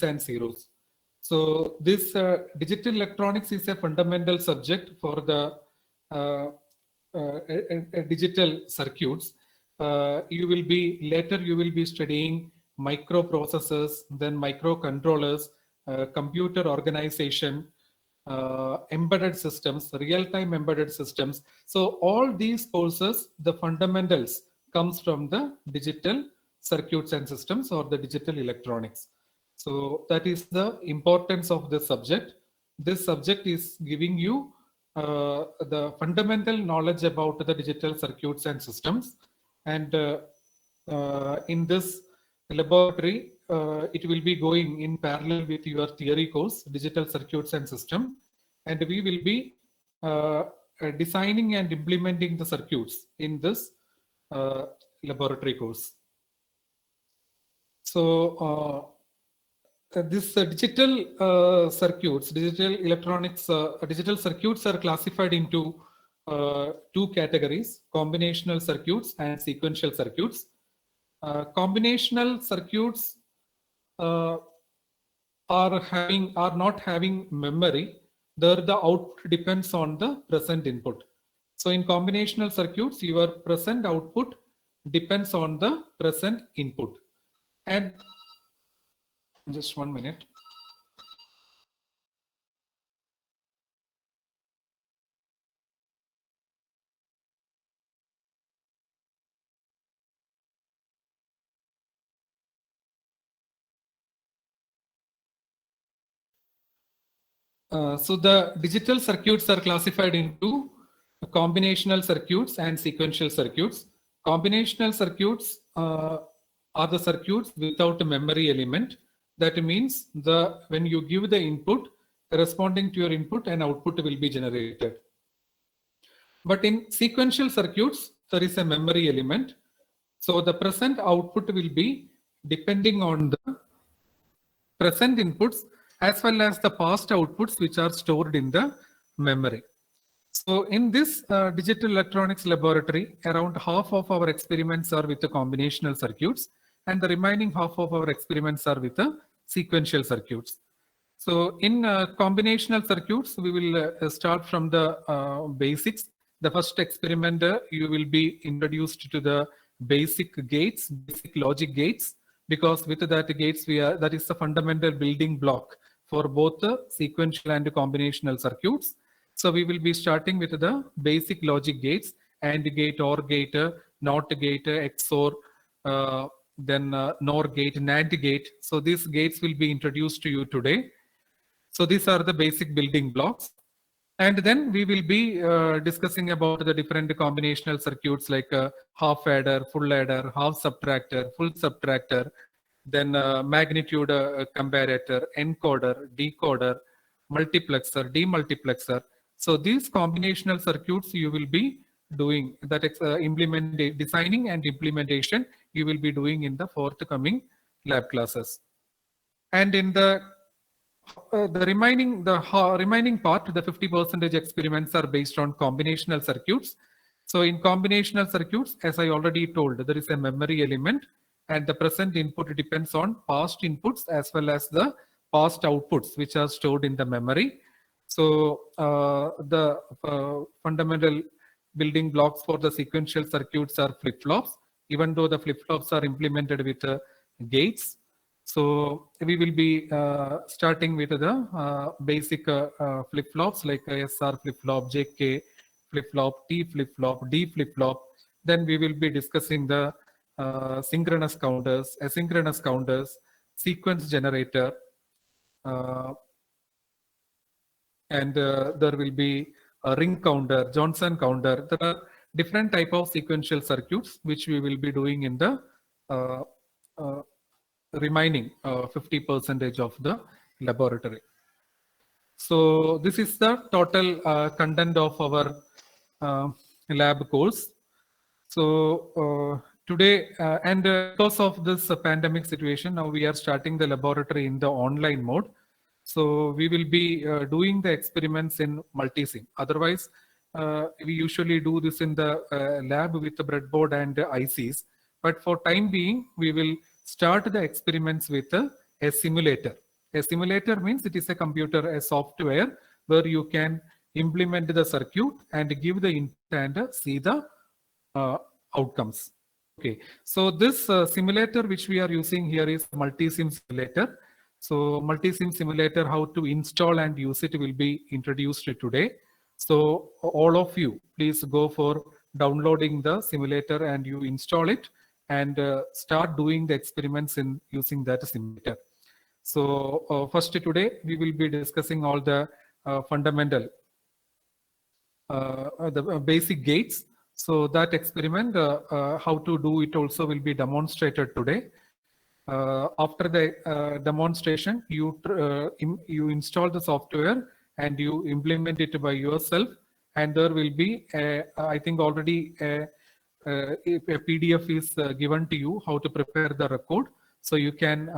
ones and zeros. So this digital electronics is a fundamental subject for the digital circuits. You will be studying microprocessors, then microcontrollers, computer organization, embedded systems, real-time embedded systems. So all these courses, the fundamentals comes from the digital circuits and systems or the digital electronics. So that is the importance of this subject. This subject is giving you the fundamental knowledge about the digital circuits and systems. And in this laboratory, it will be going in parallel with your theory course, digital circuits and system. And we will be designing and implementing the circuits in this laboratory course. So this digital circuits, digital electronics, digital circuits are classified into two categories: combinational circuits and sequential circuits. Combinational circuits are not having memory. There the output depends on the present input. So in combinational circuits, your present output depends on the present input. And just 1 minute. So the digital circuits are classified into combinational circuits and sequential circuits. Combinational circuits are the circuits without a memory element. That means when you give the input, corresponding to your input, an output will be generated. But in sequential circuits, there is a memory element. So the present output will be depending on the present inputs as well as the past outputs which are stored in the memory. So in this digital electronics laboratory, around half of our experiments are with the combinational circuits and the remaining half of our experiments are with the sequential circuits. So in combinational circuits, we will start from the basics. The first experiment, you will be introduced to the basic gates, basic logic gates, because with that gates, that is the fundamental building block for both the sequential and combinational circuits. So we will be starting with the basic logic gates: AND gate, OR gate, NOT gate, XOR, then NOR gate, NAND gate. So these gates will be introduced to you today. So these are the basic building blocks. And then we will be discussing about the different combinational circuits like half adder, full adder, half subtractor, full subtractor, then magnitude comparator, encoder, decoder, multiplexer, demultiplexer. So these combinational circuits you will be doing, that designing and implementation you will be doing in the forthcoming lab classes. And in the remaining part, the 50% experiments are based on combinational circuits. So in combinational circuits, as I already told, there is a memory element and the present input depends on past inputs as well as the past outputs which are stored in the memory. So the fundamental building blocks for the sequential circuits are flip-flops, even though the flip-flops are implemented with gates. So we will be starting with the basic flip-flops like SR flip-flop, JK flip-flop, T flip-flop, D flip-flop. Then we will be discussing the synchronous counters, asynchronous counters, sequence generator, and there will be a ring counter, Johnson counter. There are different type of sequential circuits which we will be doing in the remaining 50% of the laboratory. So this is the total content of our lab course. So today, and because of this pandemic situation, now we are starting the laboratory in the online mode. So we will be doing the experiments in multi-sim. Otherwise, we usually do this in the lab with the breadboard and ICs. But for time being, we will start the experiments with a simulator. A simulator means it is a computer, a software where you can implement the circuit and give the input and see the outcomes. Okay, so this simulator which we are using here is multi-sim simulator. So multi-sim simulator, how to install and use it will be introduced today. So all of you, please go for downloading the simulator and you install it and start doing the experiments in using that simulator. So first today we will be discussing all the fundamental the basic gates. So that experiment, how to do it also will be demonstrated today. After the demonstration, you install the software and you implement it by yourself, and there will be I think already a PDF is given to you how to prepare the record. So you can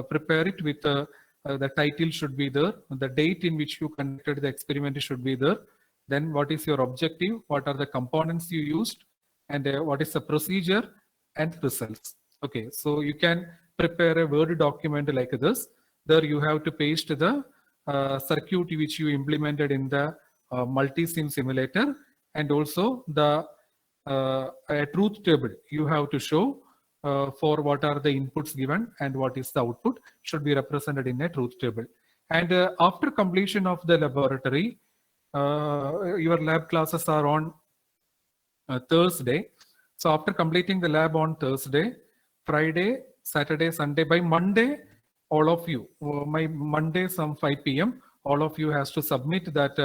prepare it with the title should be there, the date in which you conducted the experiment should be there, then what is your objective, what are the components you used, and what is the procedure and results. Okay, so you can prepare a Word document like this. There you have to paste the circuit which you implemented in the multi-sim simulator, and also the a truth table you have to show for what are the inputs given and what is the output should be represented in a truth table. And after completion of the laboratory, your lab classes are on Thursday. So after completing the lab on Thursday, Friday, Saturday, Sunday, by Monday, all of you, my Monday some 5 p.m., all of you has to submit that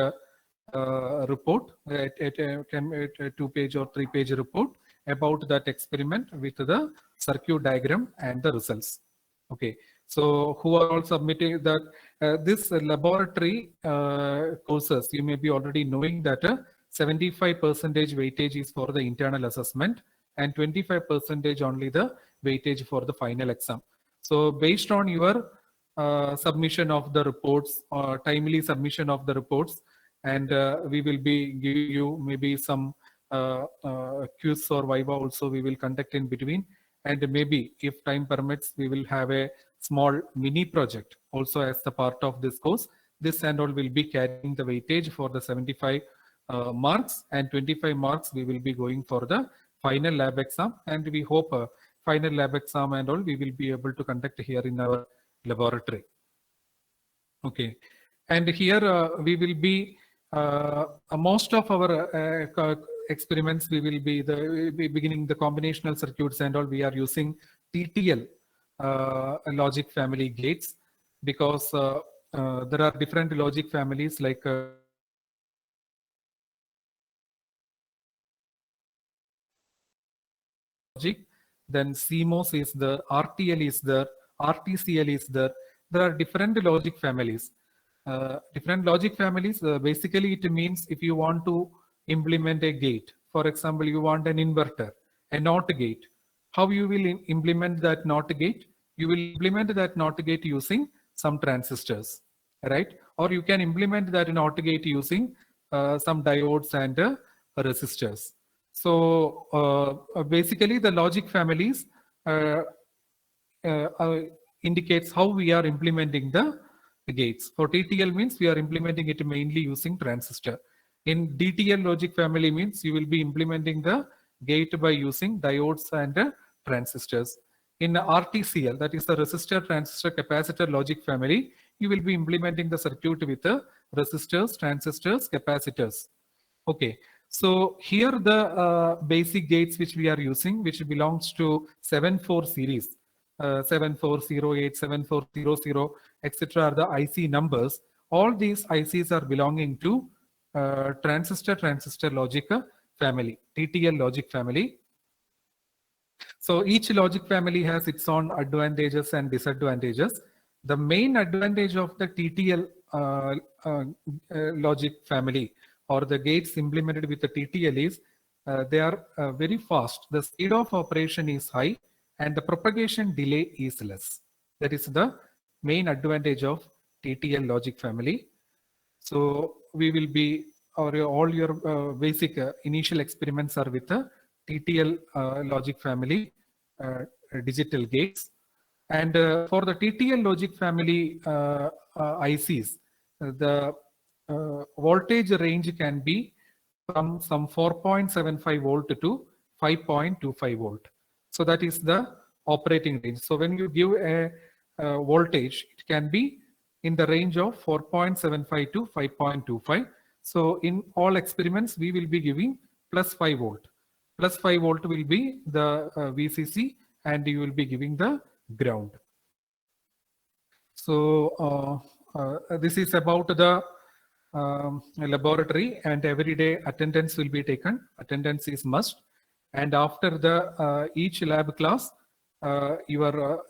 report, a 2-page or 3-page report about that experiment with the circuit diagram and the results. Okay, so who are all submitting that this laboratory courses, you may be already knowing that 75% weightage is for the internal assessment and 25% only the weightage for the final exam. So based on your submission of the reports, timely submission of the reports, and we will be giving you maybe some quiz or viva also we will conduct in between, and maybe if time permits we will have a small mini project also as the part of this course. This and all will be carrying the weightage for the 75 marks, and 25 marks we will be going for the final lab exam, and we hope final lab exam and all we will be able to conduct here in our laboratory. Okay, and here we will be most of our experiments we will be beginning the combinational circuits and all we are using TTL logic family gates, because there are different logic families like logic, then CMOS is there, RTL is there, RTCL is there. There are different logic families. Different logic families, basically it means if you want to implement a gate, for example, you want an inverter, a NOT gate. How you will implement that NOT gate? You will implement that NOT gate using some transistors, right? Or you can implement that NOT gate using some diodes and resistors. So basically the logic families indicates how we are implementing the gates. For TTL means we are implementing it mainly using transistor. In DTL logic family means you will be implementing the gate by using diodes and transistors. In RTCL, that is the resistor, transistor, capacitor logic family, you will be implementing the circuit with the resistors, transistors, capacitors. Okay, so here the basic gates which we are using, which belongs to 7-4 series, 7408, 7400, etc. are the IC numbers. All these ICs are belonging to transistor logic family, TTL logic family. So each logic family has its own advantages and disadvantages. The main advantage of the TTL logic family or the gates implemented with the TTL is they are very fast. The speed of operation is high and the propagation delay is less. That is the main advantage of TTL logic family. So we will be, or all your basic initial experiments are with the TTL logic family digital gates. And for the TTL logic family ICs, the voltage range can be from some 4.75 volt to 5.25 volt. So that is the operating range. So when you give a voltage, it can be in the range of 4.75 to 5.25. So in all experiments, we will be giving plus 5 volt. Plus 5 volt will be the VCC, and you will be giving the ground. So this is about the laboratory, and every day attendance will be taken. Attendance is must. And after the each lab class, your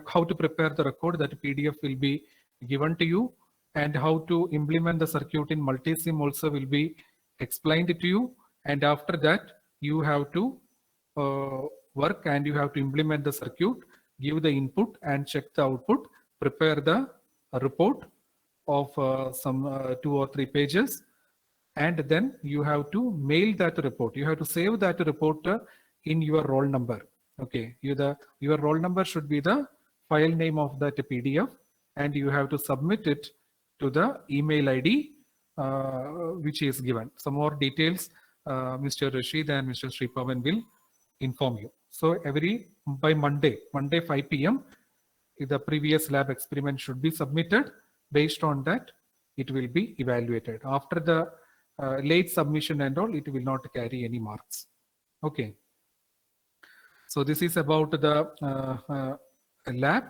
how to prepare the record, that PDF will be given to you, and how to implement the circuit in multisim also will be explained to you. And after that, you have to work, and you have to implement the circuit, give the input and check the output, prepare the report of some 2 or 3 pages, and then you have to mail that report. You have to save that report in your roll number. Okay, your roll number should be the file name of that PDF, and you have to submit it to the email ID which is given. Some more details Mr. Rashid and Mr. Sripavan will inform you. So by Monday 5 p.m. the previous lab experiment should be submitted. Based on that, it will be evaluated. After the late submission and all, it will not carry any marks. Okay. So this is about the lab.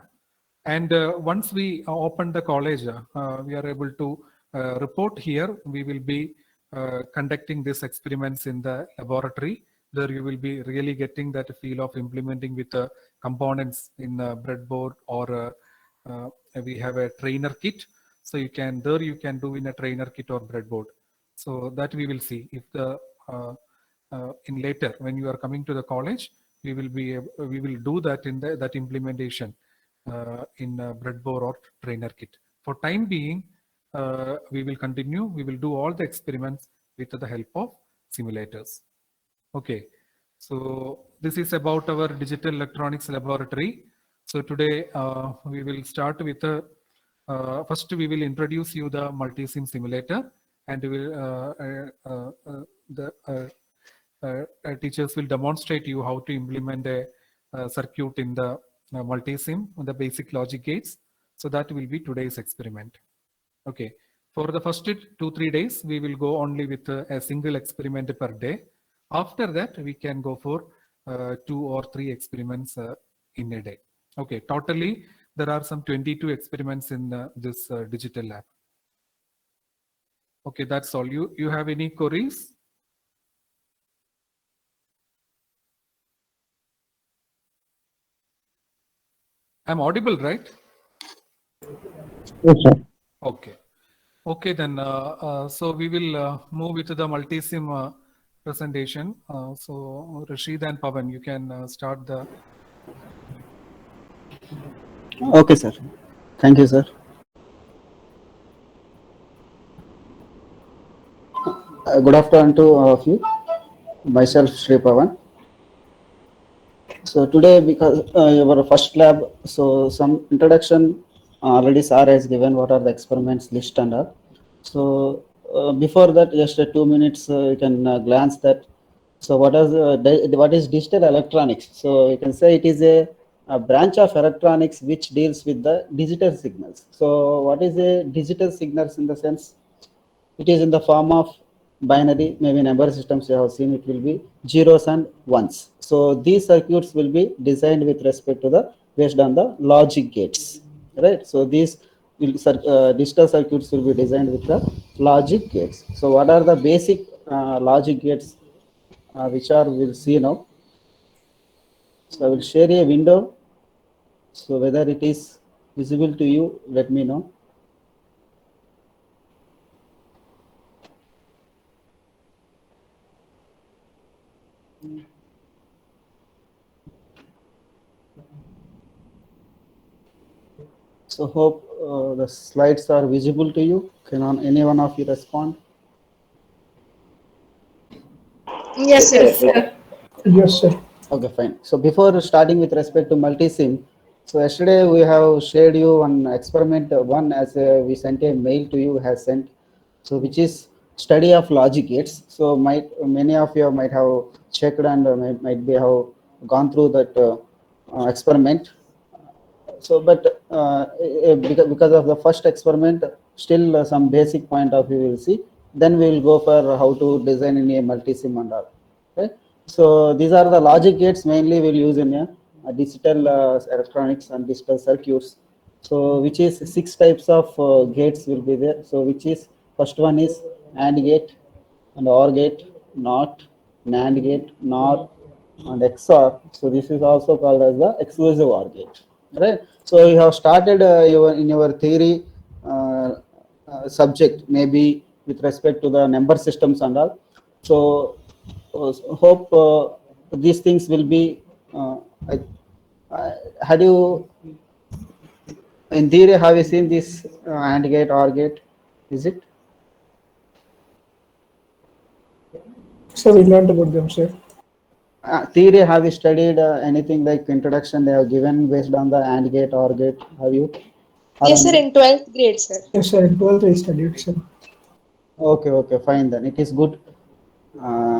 And once we open the college, we are able to report here. We will be conducting these experiments in the laboratory. There you will be really getting that feel of implementing with the components in a breadboard, or we have a trainer kit. So you can do in a trainer kit or breadboard. So that we will see if the in later when you are coming to the college, we will do that in that implementation in breadboard or trainer kit. For time being, we will continue. We will do all the experiments with the help of simulators. Okay, so this is about our digital electronics laboratory. So today we will start with first we will introduce you the multisim simulator, and we will teachers will demonstrate you how to implement a circuit in the multisim, the basic logic gates. So that will be today's experiment. Okay, for the first 2-3 days, we will go only with a single experiment per day. After that, we can go for 2 or 3 experiments in a day. Okay, totally there are some 22 experiments in this digital lab. Okay, that's all. You have any queries? I'm audible, right? Yes, sir. Okay. Okay, then. So we will move with the multisim presentation. So Rashid and Pavan, you can start the. Okay, sir. Thank you, sir. Good afternoon to all of you. Myself, Sri Pavan. So today, because our first lab, so some introduction already sir has given what are the experiments list and all. So before that, just 2 minutes, you can glance that. So what is digital electronics? So you can say it is a branch of electronics which deals with the digital signals. So what is a digital signals in the sense? It is in the form of binary, maybe number systems you have seen, it will be zeros and ones. So these circuits will be designed with respect to the based on the logic gates, right? So these digital circuits will be designed with the logic gates. So what are the basic logic gates which are we'll see now. So I will share a window. So whether it is visible to you, let me know. So hope the slides are visible to you. Can any one of you respond? Yes, sir. Yes, sir. Okay, fine. So before starting with respect to multisim, So yesterday we have shared you one experiment one as we sent a mail to you has sent. So which is study of logic gates. So many of you might have checked and might be have gone through that experiment. So but because of the first experiment, still some basic point of view will see. Then we will go for how to design in a multi-sim and all. Okay. So these are the logic gates mainly we'll use in a digital electronics and digital circuits. So which is 6 types of gates will be there. So which is first one is AND gate and OR gate, NOT, NAND gate, NOR, and XOR. So this is also called as the exclusive OR gate, right? So you have started in your theory subject maybe with respect to the number systems and all. So hope these things will be. I, had you in theory have you seen this AND gate, OR gate? Is it? So we learned about them, sir. Theory, have you studied anything like introduction they have given based on the AND gate, OR gate? Have you? Yes, sir, in 12th grade, sir. Yes, sir. In 12th I studied, sir. Okay, fine then. It is good.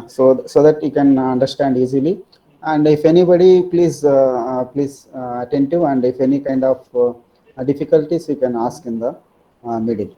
So that you can understand easily. And if anybody, please attentive, and if any kind of difficulties, you can ask in the middle.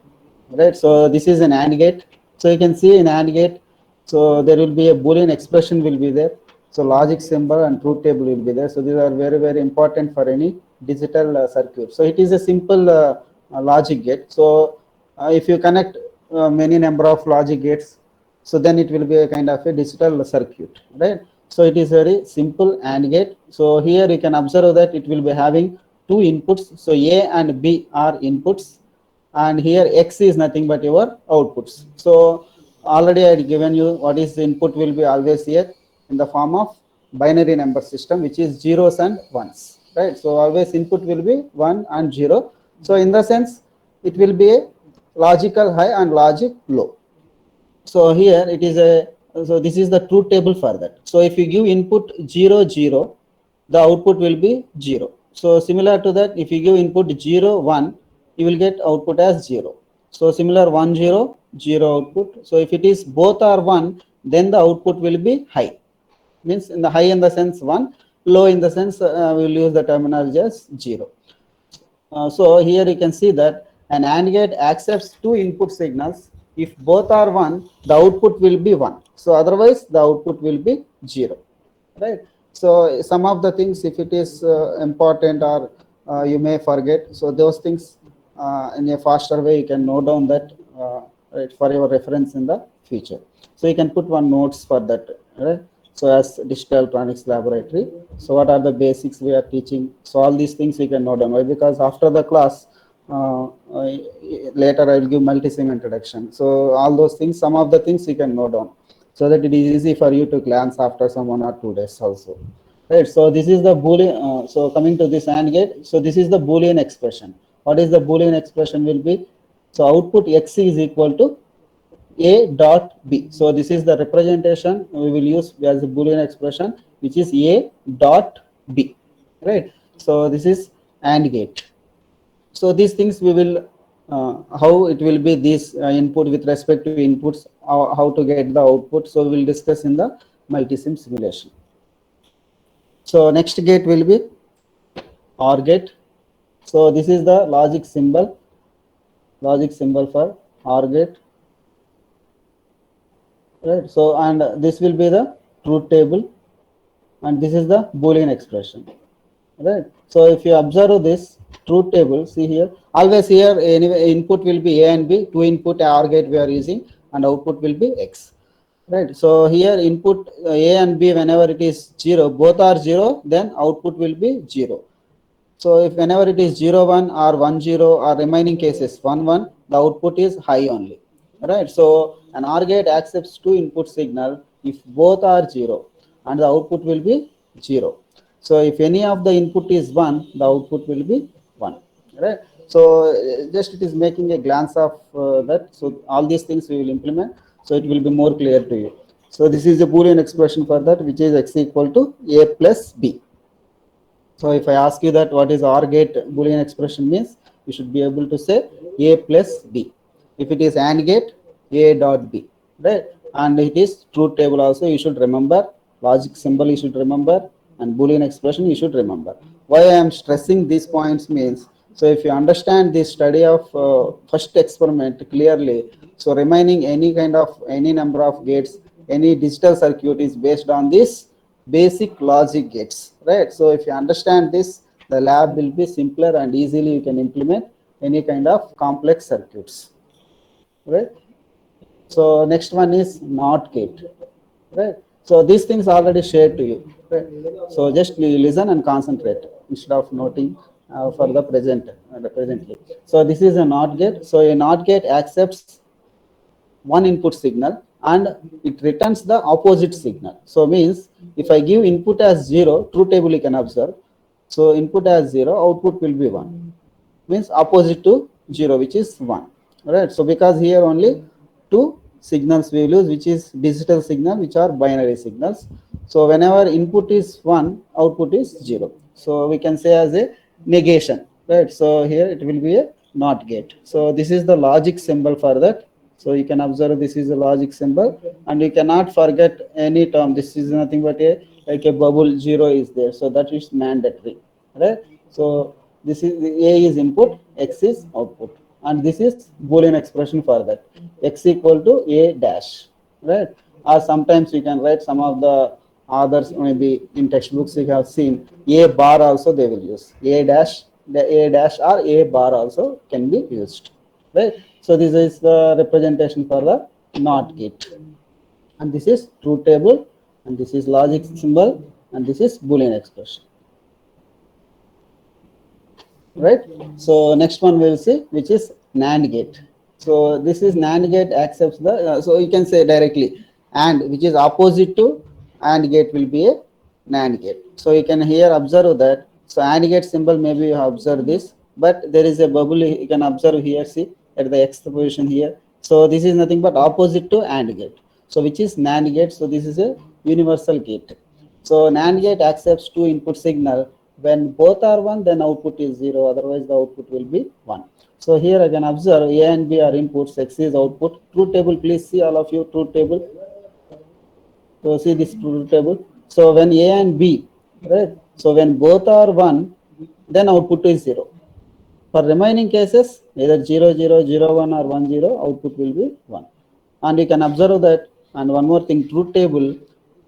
Right. So this is an AND gate. So you can see in AND gate, so there will be a Boolean expression will be there. So logic symbol and truth table will be there. So these are very, very important for any digital circuit. So it is a simple logic gate. So if you connect many number of logic gates, so then it will be a kind of a digital circuit, right? So it is very simple AND gate. So here you can observe that it will be having two inputs. So A and B are inputs, and here X is nothing but your outputs. So already I had given you what is the input will be always here in the form of binary number system, which is zeros and ones, right? So always input will be 1 and 0. So in the sense it will be a logical high and logic low. So here it is so this is the truth table for that. So if you give input 0 0, the output will be 0. So similar to that, if you give input 0 1, you will get output as 0. So similar 1 0 0 output. So if it is both are 1, then the output will be high. Means in the high in the sense 1, low in the sense we will use the terminology as 0. So here you can see that an AND gate accepts two input signals. If both are 1, the output will be 1. So otherwise the output will be 0, right? So some of the things, if it is important or you may forget, so those things in a faster way you can note down that right, for your reference in the future. So you can put one notes for that, right? So as digital electronics laboratory, so what are the basics we are teaching? So all these things we can note down. Why? Because after the class, later I will give multi-sim introduction. So all those things, some of the things you can note down, so that it is easy for you to glance after some 1 or 2 days also. Right. So this is the Boolean. So coming to this AND gate. So this is the Boolean expression. What is the Boolean expression will be? So output X is equal to A dot B. So this is the representation we will use as a Boolean expression, which is A dot B, right? So this is AND gate. So these things we will, how it will be this input with respect to inputs, how to get the output. So we will discuss in the multi-sim simulation. So next gate will be OR gate. So this is the logic symbol for OR gate. Right. So and this will be the truth table, and this is the Boolean expression. Right. So if you observe this truth table, see here, always here anyway input will be A and B, two input OR gate we are using, and output will be X. Right. So here input A and B, whenever it is 0, both are 0, then output will be 0. So if whenever it is 0 1 or 1 0 or remaining cases 1 1, the output is high only. Right. So an OR gate accepts two input signal if both are 0, and the output will be 0. So if any of the input is 1, the output will be 1. Right. So just it is making a glance of that. So all these things we will implement, so it will be more clear to you. So this is a Boolean expression for that, which is X equal to A plus B. So if I ask you that what is OR gate Boolean expression means, you should be able to say A plus B. If it is AND gate, A dot B, right? And it is truth table also, you should remember. Logic symbol you should remember, and Boolean expression you should remember. Why I am stressing these points means, so if you understand the study of first experiment clearly, so remaining any kind of any number of gates, any digital circuit is based on this basic logic gates, right? So if you understand this, the lab will be simpler and easily you can implement any kind of complex circuits, right? So next one is NOT gate, right? So these things already shared to you, right? So just you listen and concentrate instead of noting for the presently. So this is a NOT gate. So a NOT gate accepts one input signal and it returns the opposite signal. So means if I give input as 0, truth table you can observe. So input as 0, output will be 1. Means opposite to 0, which is 1. Right. So because here only two signals we will use, which is digital signal, which are binary signals. So whenever input is 1, output is 0. So we can say as a negation. Right. So here it will be a NOT gate. So this is the logic symbol for that. So you can observe this is a logic symbol, and you cannot forget any term. This is nothing but a like a bubble 0 is there. So that is mandatory, right? So this is A is input, X is output, and this is Boolean expression for that. X equal to A dash, right? Or sometimes you can write some of the others, maybe in textbooks you have seen A bar also they will use A dash, the A dash or A bar also can be used, right? So this is the representation for the NOT gate, and this is truth table, and this is logic symbol, and this is Boolean expression, right? So next one we'll see, which is NAND gate. So this is NAND gate accepts the, so you can say directly AND, which is opposite to AND gate will be a NAND gate. So you can here observe that. So AND gate symbol, maybe you have observed this, but there is a bubble you can observe here, see at the X position here. So this is nothing but opposite to AND gate. So which is NAND gate. So this is a universal gate. So NAND gate accepts two input signal. When both are 1, then output is 0. Otherwise, the output will be 1. So here I can observe A and B are inputs, X is output. Truth table, please see all of you truth table. So see this truth table. So when A and B, right? So when both are 1, then output is 0. For remaining cases, either 0, 0, 0, 1 or 1, 0, output will be 1. And you can observe that, and one more thing, truth table,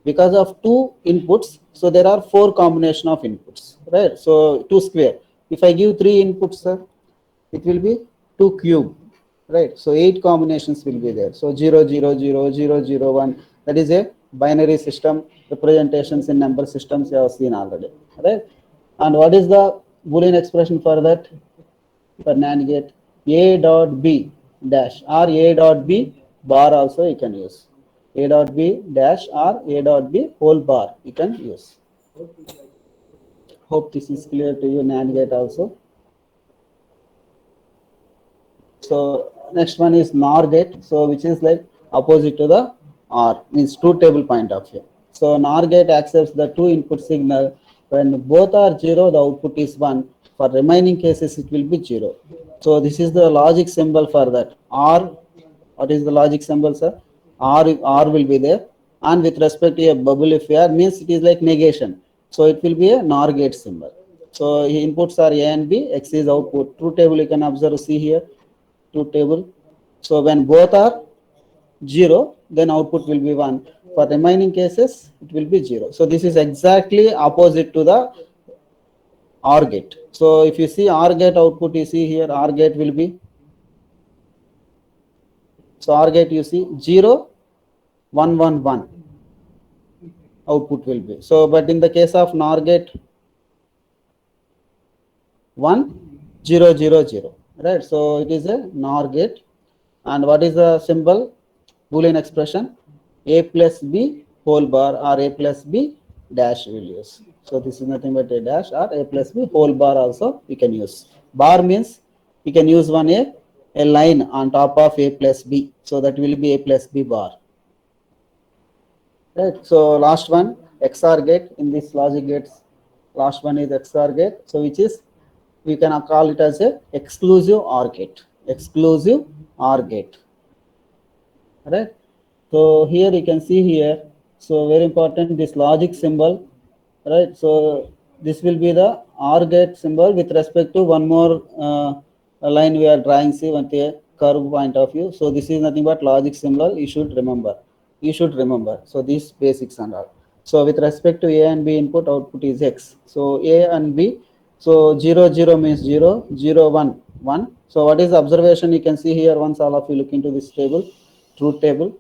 because of two inputs, so there are 4 combination of inputs, right? So 2 square. If I give 3 inputs, sir, it will be 2 cube, right? So 8 combinations will be there. So 0, 0, 0, 0, 0, 1. That is a binary system. Representations in number systems you have seen already, right? And what is the Boolean expression for that? For NAND gate, A dot B dash or A dot B bar also you can use. A dot B dash or A dot B whole bar you can use. Hope this is clear to you. NAND gate also. So next one is NOR gate. So which is like opposite to the OR, means truth table point of view. So NOR gate accepts the two input signal. When both are 0, the output is 1. For remaining cases, it will be 0. So this is the logic symbol for that. OR, what is the logic symbol, sir? OR will be there. And with respect to a bubble, if we are, means it is like negation. So it will be a NOR gate symbol. So inputs are A and B, X is output. Truth table you can observe, see here, truth table. So when both are 0, then output will be 1. For remaining cases, it will be 0. So this is exactly opposite to the OR gate. So if you see OR gate output, you see here OR gate will be, so OR gate you see 0, 1, 1, 1 output will be. So but in the case of NOR gate, 1, 0, 0, 0, right? So it is a NOR gate. And what is the symbol? Boolean expression A plus B whole bar or A plus B dash will use. So this is nothing but a dash or A plus B whole bar also we can use. Bar means we can use one a line on top of A plus B. So that will be A plus B bar. Right. So last one, XOR gate in this logic gates. last one is XOR gate. So which is, we can call it as a exclusive OR gate. Exclusive OR gate. Right. So here you can see here. So very important, this logic symbol. Right. So this will be the OR gate symbol with respect to one more line we are drawing, see, with a curve point of view. So this is nothing but logic symbol. You should remember. You should remember. So these basics and all. So with respect to A and B input, output is X. So A and B. So 0, 0 means 0, 0, 1, 1. So what is the observation? You can see here once all of you look into this table, truth table.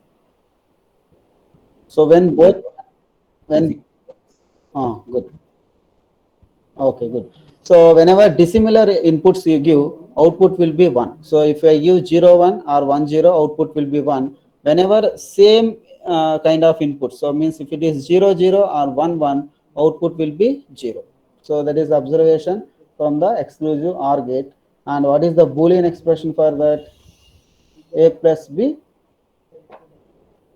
So when both, good. Okay, good. So whenever dissimilar inputs you give, output will be 1. So if I give 0, 1 or 1, 0, output will be 1. Whenever same kind of input, so means if it is 0, 0 or 1, 1, output will be 0. So that is observation from the exclusive OR gate. And what is the Boolean expression for that? A plus B,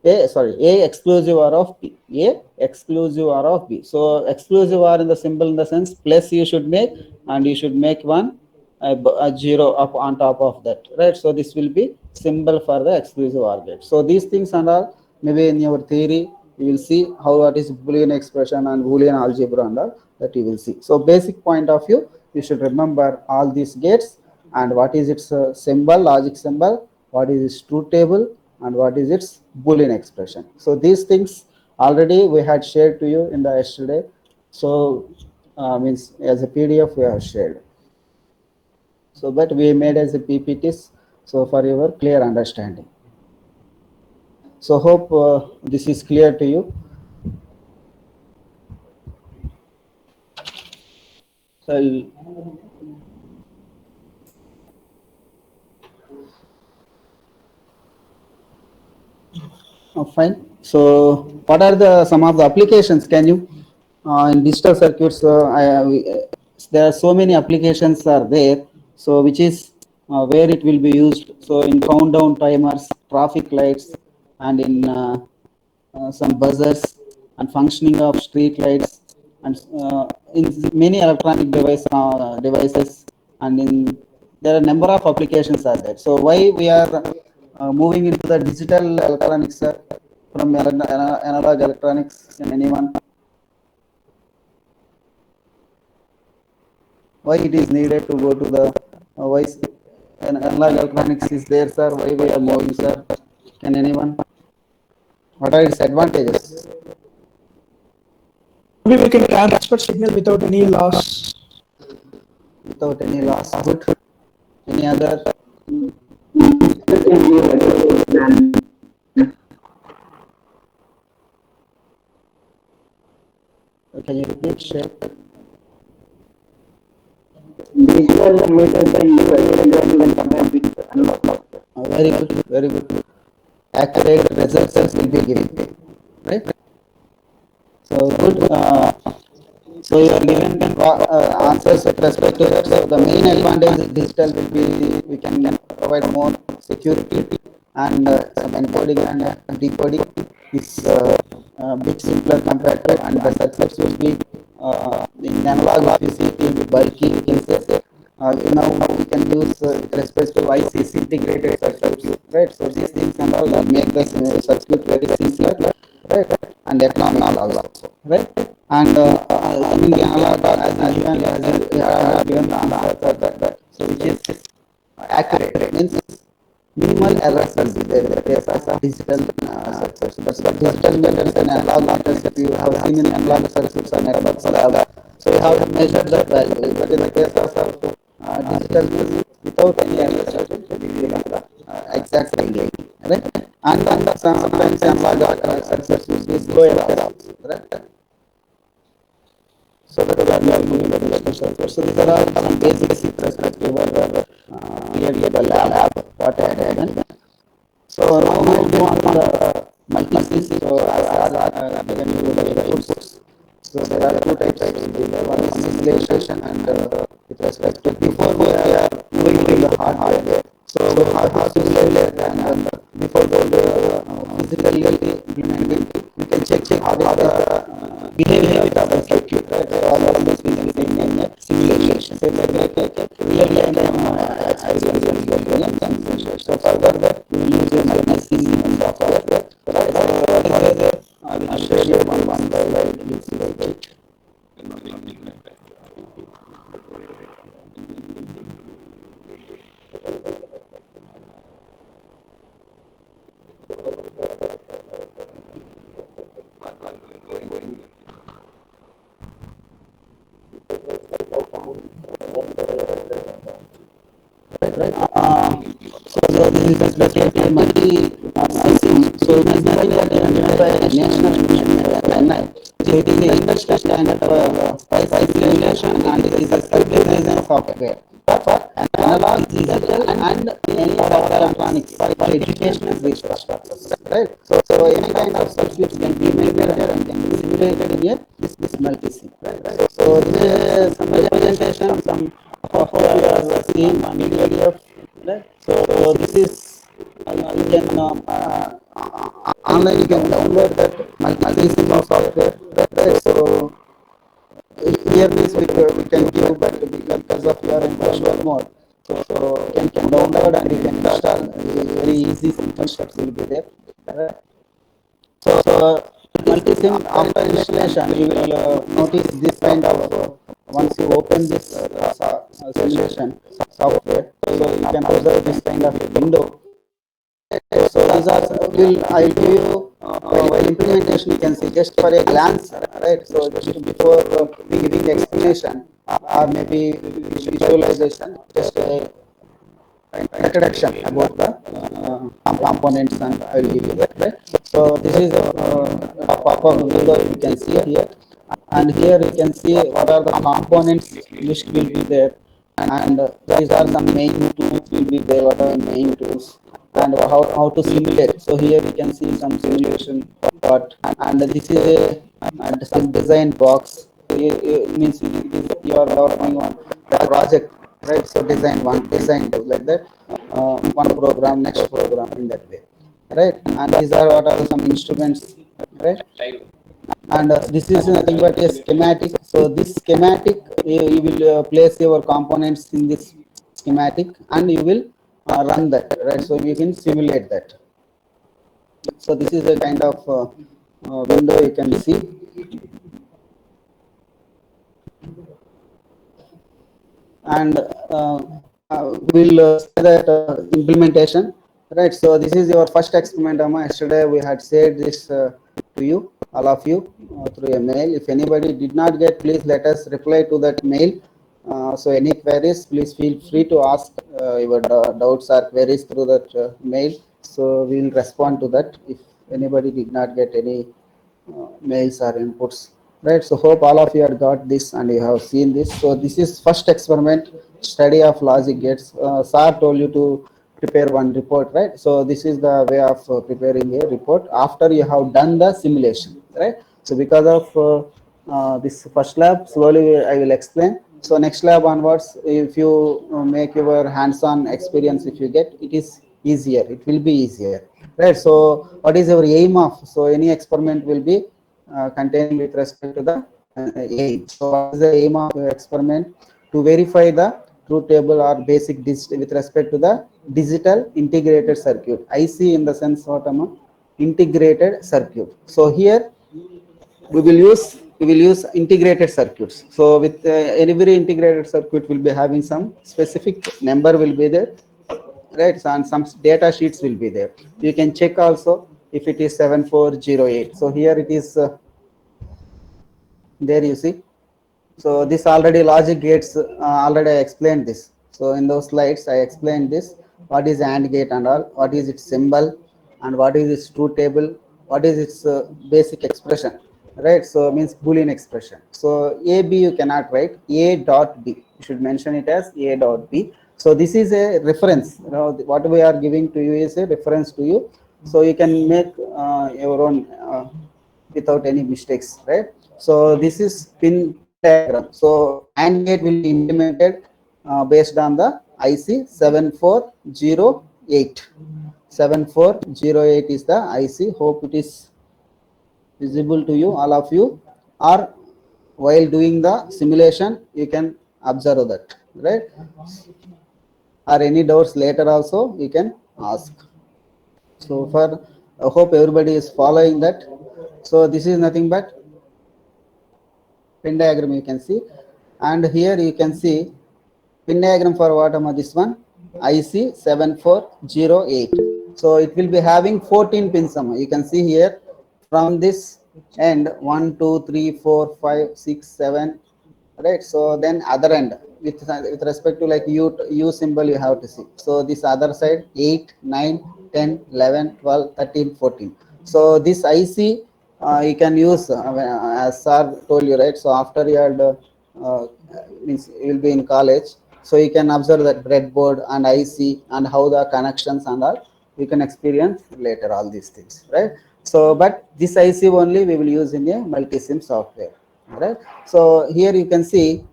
A exclusive OR of B. A exclusive OR of B. So exclusive OR in the symbol, in the sense plus you should make, and you should make one a 0 up on top of that, right? So this will be symbol for the exclusive OR gate. So these things and all, maybe in your theory you will see how what is Boolean expression and Boolean algebra and all that you will see. So basic point of view, you should remember all these gates and what is its symbol, logic symbol, what is its truth table, and what is its Boolean expression. So these things already we had shared to you in the yesterday. So means as a PDF we have shared. So but we made as a PPTs, so for your clear understanding. So hope this is clear to you. So fine. So what are the some of the applications? Can you in digital circuits? There are so many applications are there. So which is where it will be used? So in countdown timers, traffic lights, and in some buzzers and functioning of street lights, and in many electronic devices, and in there are number of applications are there. So why we are moving into the digital electronics from analog electronics? Can anyone? Why it is needed to go to the why analog electronics is there, sir? Why we are moving, sir? Can anyone? What are its advantages? Maybe we can transfer signal without any loss. Without any loss. Good. Any other? Can you repeat, share? Very good, very good. Accurate results will be given, right? So good. So you are given answers with respect to that. So the main advantage of digital will be we can provide more security and some encoding and decoding is a bit simpler compared to, and the circuits will be in analog. If you see, it will be bulky cases. Now we can use with respect to ICs, integrated circuits, right? So these things and all will make the circuit very simpler, right? And economical also, right? And coming to analog, as you have given the answer that so which is accurate, means minimal errors will be there in the case of digital circuits. That's what digital methods and analog methods, if you have seen in analog circuits or networks lab, so you have to measure that value. But in the case of digital means without any errors, it will be given the exact value, right? And sometimes analog circuits is low errors, right? So that we are moving to the circuit. So these are all some basics with respect to our clearly the lab what I had done. So now we will move on to the multi-CC. So as given you the outputs. So there are two types of simulation. One is simulation, and with respect to before we are moving to the hardware. So we have to simulate, and before going to physically implementing, we can check how the behavior of the circuit, right? All these right? So this is basically multi-sim. So it is nothing but by national NI. So it is the industry standard price simulation, and it is a self-design software for analog, digital, and any power electronics for educational research purposes, right? So any kind of circuit can be made and can be simulated in a this multi-sim, right? So this is some representation from of what we are seeing on PDF, right? So this is you can online you can download that multi-sim software, right? So here means we can give, but because of your virtual mode, so you can download and you can install. Very easy, simple steps will be there. Right? So multi-sim after installation, you will notice this kind of once you open this simulation software, so you can observe this kind of window. So these are I'll give you while implementation you can see just for a glance, right? So just before giving explanation or maybe visualization, just a introduction about the components, and I will give you that, right? So this is a pop-up window you can see here, and here you can see what are the components list will be there, and these are some main tools will be there, what are the main tools, and how to simulate. So here you can see some simulation part, and this is a some design box. It means you are working on the project, right? So design one, design two, like that, one program, next program, in that way, right? And these are what are some instruments, right? And this is nothing but a schematic. So this schematic, you will place your components in this schematic, and you will run that, right? So you can simulate that. So this is a kind of window you can see. And we'll say that implementation, right? So this is your first experiment, Amma. Yesterday we had said this to you, all of you, through a mail. If anybody did not get, please let us reply to that mail. So any queries, please feel free to ask your doubts or queries through that mail. So we will respond to that if anybody did not get any mails or inputs, right? So hope all of you have got this and you have seen this. So this is first experiment, study of logic gates. Sir told you to prepare one report, right? So this is the way of preparing a report after you have done the simulation, right? So because of this first lab, slowly I will explain. So next lab onwards, if you make your hands-on experience, if you get, it is easier, it will be easier, right? So what is your aim of, so any experiment will be containing with respect to the aim. So what is the aim of your experiment? To verify the truth table or basic digital with respect to the digital integrated circuit. IC in the sense what, integrated circuit. So here we will use integrated circuits. So with every integrated circuit will be having some specific number will be there, right? So, and some data sheets will be there. You can check also if it is 7408. So here it is there, you see. So this already logic gates, already I explained this. So in those slides I explained this, what is AND gate and all, what is its symbol, and what is its truth table, what is its basic expression, right? So means Boolean expression. So A, B you cannot write, A dot B, you should mention it as A dot B. So this is a reference, you know, what we are giving to you is a reference to you. So you can make your own without any mistakes, right? So this is pin diagram. So AND gate will be implemented based on the IC 7408. 7408 is the IC. Hope it is visible to you, all of you, or while doing the simulation you can observe that, right? Or any doubts later also you can ask. So for I hope everybody is following that. So this is nothing but pin diagram you can see, and here you can see pin diagram for what, this one IC 7408. So it will be having 14 pins. You can see here from this end 1 2 3 4 5 6 7, right? So then other end with respect to like U symbol you have to see. So this other side 8, 9, 10, 11, 12, 13, 14. So this IC you can use as sir told you, right? So after you had means you will be in college, so you can observe that breadboard and IC and how the connections and all you can experience later all these things, right? So but this IC only we will use in a multi-sim software, right? So here you can see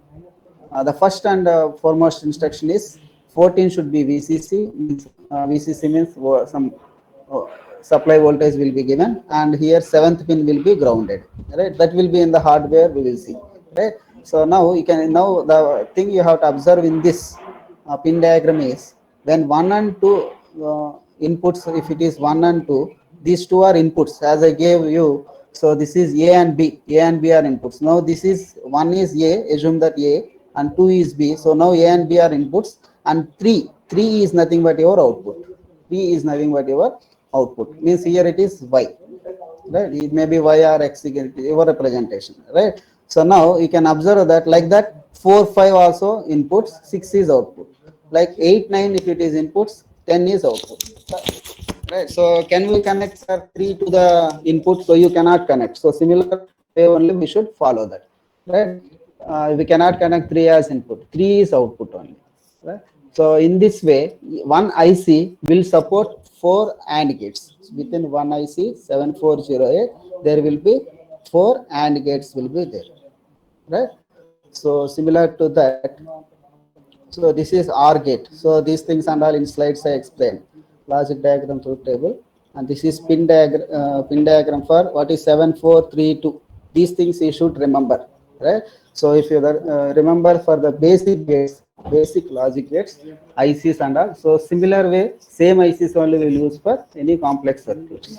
the first and foremost instruction is 14 should be VCC. Means, VCC means some uh, supply voltage will be given, and here seventh pin will be grounded. Right, that will be in the hardware. We will see. Right. So now you can now the thing you have to observe in this pin diagram is when one and two inputs. If it is one and two, these two are inputs. As I gave you, so this is A and B. A and B are inputs. Now this is one is A. Assume that A and 2 is B. So now A and B are inputs, and 3 is nothing but your output. 3 is nothing but your output. Means here it is Y, right? It may be Y or X, your representation, right? So now you can observe that like that 4, 5 also inputs, 6 is output. Like 8, 9 if it is inputs, 10 is output. Right. So can we connect sir 3 to the input? So you cannot connect. So similar way only we should follow that. Right. We cannot connect 3 as input. 3 is output only. Right. So in this way, one IC will support 4 AND gates. Within one IC 7408, there will be 4 AND gates will be there. Right. So similar to that. So this is OR gate. So these things and all in slides I explained. Logic diagram truth table, and this is pin diagram for what is 7432. These things you should remember, right? So if you remember for the basic gates, basic logic gates, ICs and all. So similar way, same ICs only will use for any complex circuits,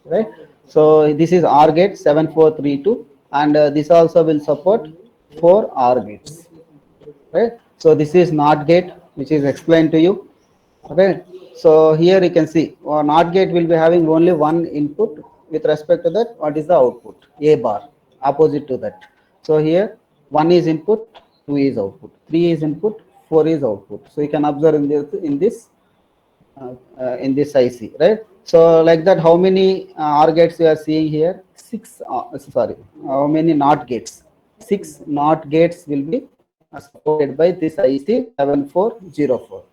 right? So this is OR gate 7432, and this also will support 4 OR gates, right? So this is NOT gate, which is explained to you. Okay, so here you can see NOT gate will be having only one input. With respect to that, what is the output? A bar, opposite to that. So here 1 is input, 2 is output, 3 is input, 4 is output. So you can observe in this IC, right? So like that, how many OR gates you are seeing here? 6. Sorry, how many NOT gates? 6 NOT gates will be supported by this IC 7404.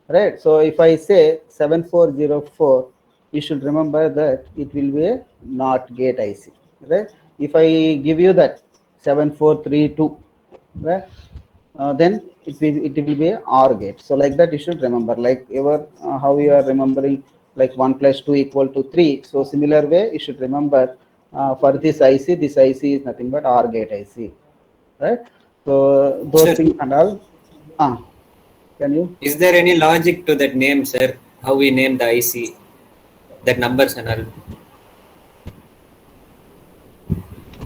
Right. So if I say 7404, you should remember that it will be a NOT gate IC. Right. If I give you that 7432, right, then it will be a OR gate. So like that you should remember, like your how you are remembering like 1 plus 2 equal to 3. So similar way you should remember for this IC is nothing but OR gate IC, right? So those Sir, things and all. Can you? is there any logic to that name, sir? How we name the IC, that numbers and all?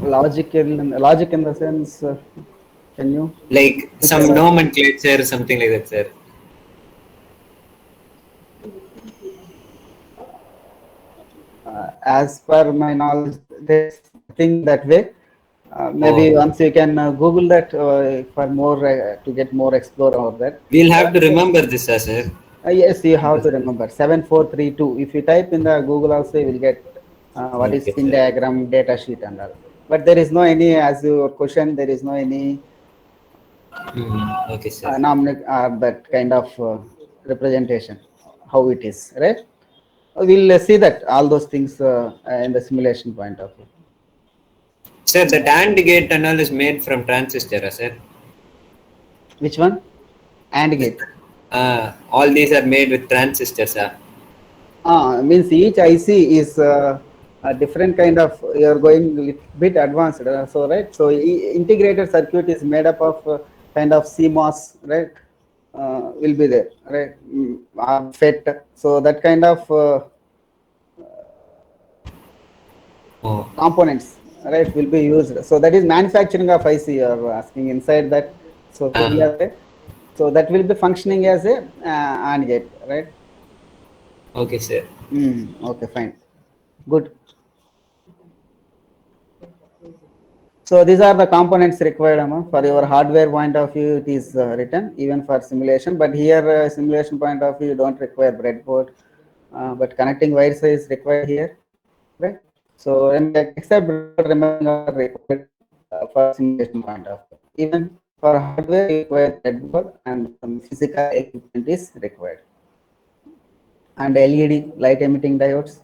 Logic in the sense, can you? Like some nomenclature, something like that, sir. As per my knowledge, there's nothing that way. Maybe once you can Google that for more to get more explore over that. We'll have to remember this, sir. Yes, you have to remember 7432. If you type in the Google also, you will get what is Okay, pin sir. diagram, data sheet, and all. But there is no any, as your question, there is no any Okay, sir. that kind of representation, how it is, right? We'll see that all those things in the simulation point of view. Sir, the AND gate and all is made from transistor, sir. Which one? AND gate. All these are made with transistors, sir. Means each IC is a different kind of, you're going a bit advanced, so right, so integrated circuit is made up of kind of CMOS, right? Will be there, right? FET, so that kind of components, right, will be used. So that is manufacturing of IC you're asking inside that. So so that will be functioning as a AND gate, right? Okay, sir. Okay, fine, good. So these are the components required for your hardware point of view. It is written even for simulation, but here simulation point of view you don't require breadboard, but connecting wires is required here, right? So except breadboard remaining are required for simulation point of view. Even for hardware you require breadboard and some physical equipment is required. And LED light emitting diodes,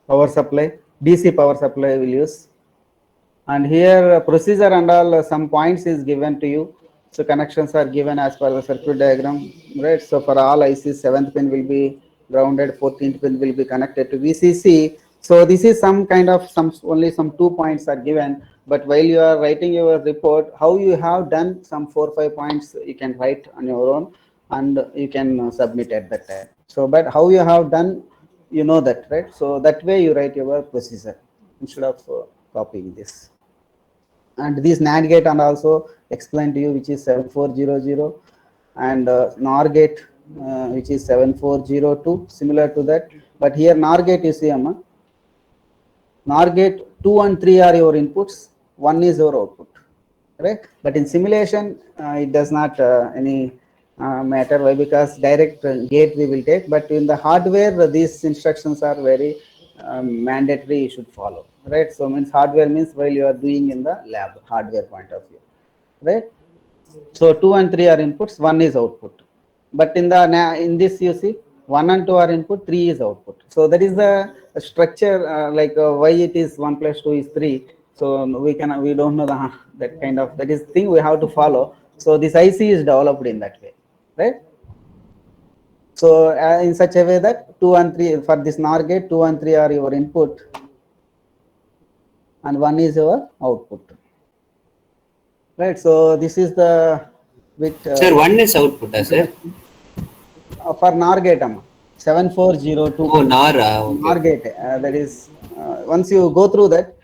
power supply, DC power supply will use. And here procedure and all some points is given to you. So connections are given as per the circuit diagram, right? So for all ICs, 7th pin will be grounded, 14th pin will be connected to VCC. So this is some kind of only some 2 points are given. But while you are writing your report, how you have done some 4 or 5 points you can write on your own and you can submit at that time. So but how you have done, you know that, right? So that way you write your procedure instead of copying this. And this NAND gate and also explained to you, which is 7400, and NOR gate which is 7402, similar to that. But here NOR gate, you see, NOR gate 2 and 3 are your inputs, 1 is your output, right? But in simulation it does not any matter. Why? Because direct gate we will take, but in the hardware these instructions are very mandatory, you should follow, right? So means hardware means while you are doing in the lab, hardware point of view, right? So 2 and 3 are inputs, 1 is output. But in this you see 1 and 2 are input, 3 is output. So that is the structure, why it is 1 plus 2 is 3. So we don't know that kind of, that is thing we have to follow. So this IC is developed in that way, right? So in such a way that 2 and 3 for this NOR gate, 2 and 3 are your input and 1 is your output, right? So this is the bit. Sir, 1 is output, sir? For NOR gate, 7402. Oh, NOR. Okay. NOR gate. That is, once you go through that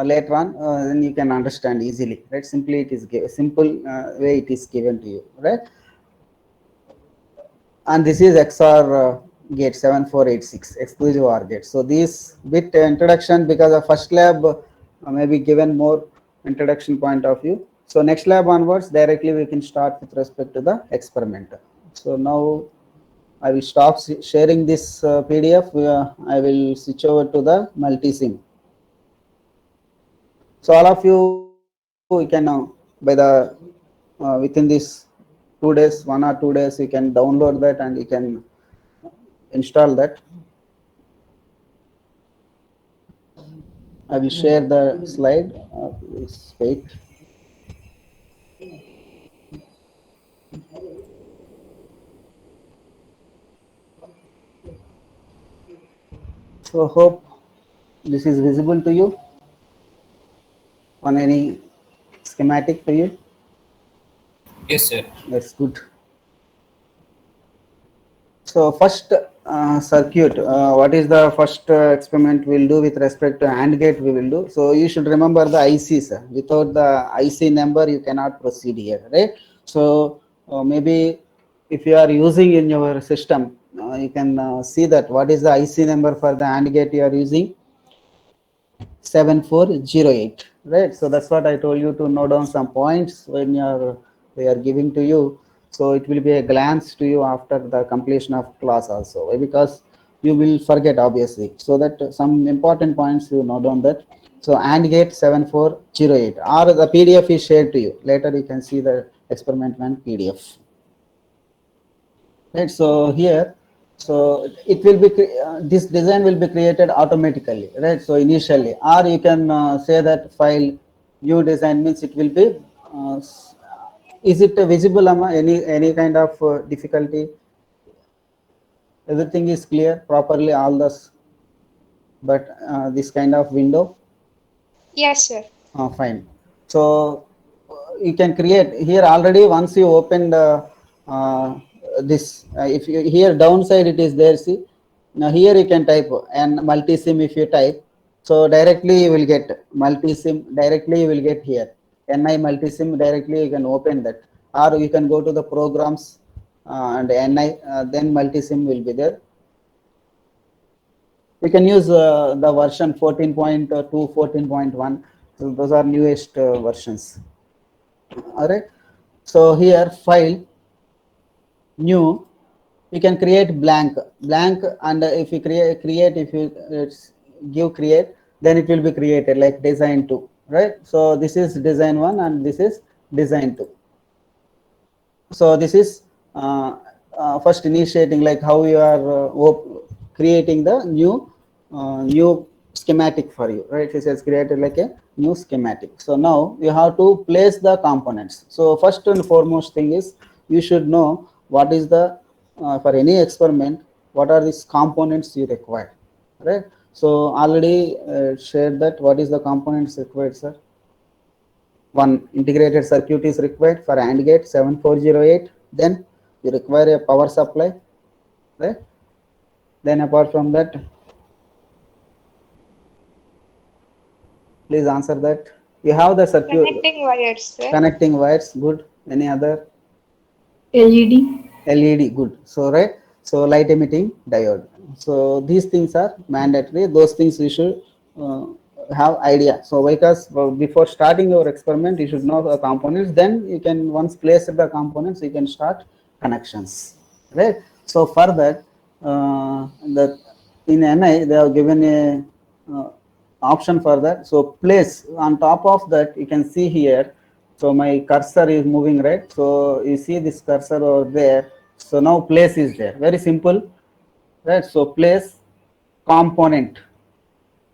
later on, then you can understand easily, right? Simply it is simple way it is given to you, right? And this is XOR gate 7486, exclusive OR gate. So this bit introduction, because of first lab may be given more introduction point of view. So next lab onwards, directly we can start with respect to the experiment. So now I will stop sharing this PDF. I will switch over to the multisim. So all of you can now, by the within this 2 days, 1 or 2 days, you can download that and you can install that. I will share the slide. Please wait. So hope this is visible to you on any schematic to you. Yes, sir. That's good. So first circuit, what is the first experiment we'll do with respect to AND gate we will do. So you should remember the ICs. Without the IC number, you cannot proceed here, right? So maybe if you are using in your system, you can see that what is the IC number for the AND gate you are using. 7408, right? So that's what I told you to note down some points when they are giving to you. So it will be a glance to you after the completion of class also. Why? Because you will forget obviously. So that some important points you note down that. So AND gate 7408 or the PDF is shared to you. Later you can see the experiment and PDF. Right. So here, so it will be this design will be created automatically, right? So initially, or you can say that file new design means it will be. Is it visible? Any kind of difficulty? Everything is clear properly. All this, but this kind of window. Yes, sir. Fine. So you can create here already. Once you open the this, if you here downside it is there. See, now here you can type and multisim. If you type, so directly you will get multisim. Directly you will get here NI multisim. Directly you can open that, or you can go to the programs and NI. Then multisim will be there. You can use the version 14.2, 14.1. So those are newest versions. All right. So here file new, you can create blank, and if you create, if you give create, then it will be created like design 2, right? So this is design 1 and this is design 2. So this is first initiating, like how you are creating the new schematic for you, right? It has created like a new schematic. So now you have to place the components. So first and foremost thing is you should know what is the for any experiment, what are these components you require, right? So already shared that what is the components required, sir. One integrated circuit is required for AND gate 7408. Then you require a power supply, right? Then apart from that, please answer that. You have the circuit Connecting wires, sir. connecting wires. Good. Any other? LED. LED. Good. So right. So light emitting diode. So these things are mandatory. Those things you should have idea. So because before starting your experiment, you should know the components. Then you can once place the components, you can start connections. Right. So for that, the in NI they have given a option for that. So place on top of that, you can see here. So my cursor is moving, right? So you see this cursor over there. So now place is there. Very simple, right? So place component,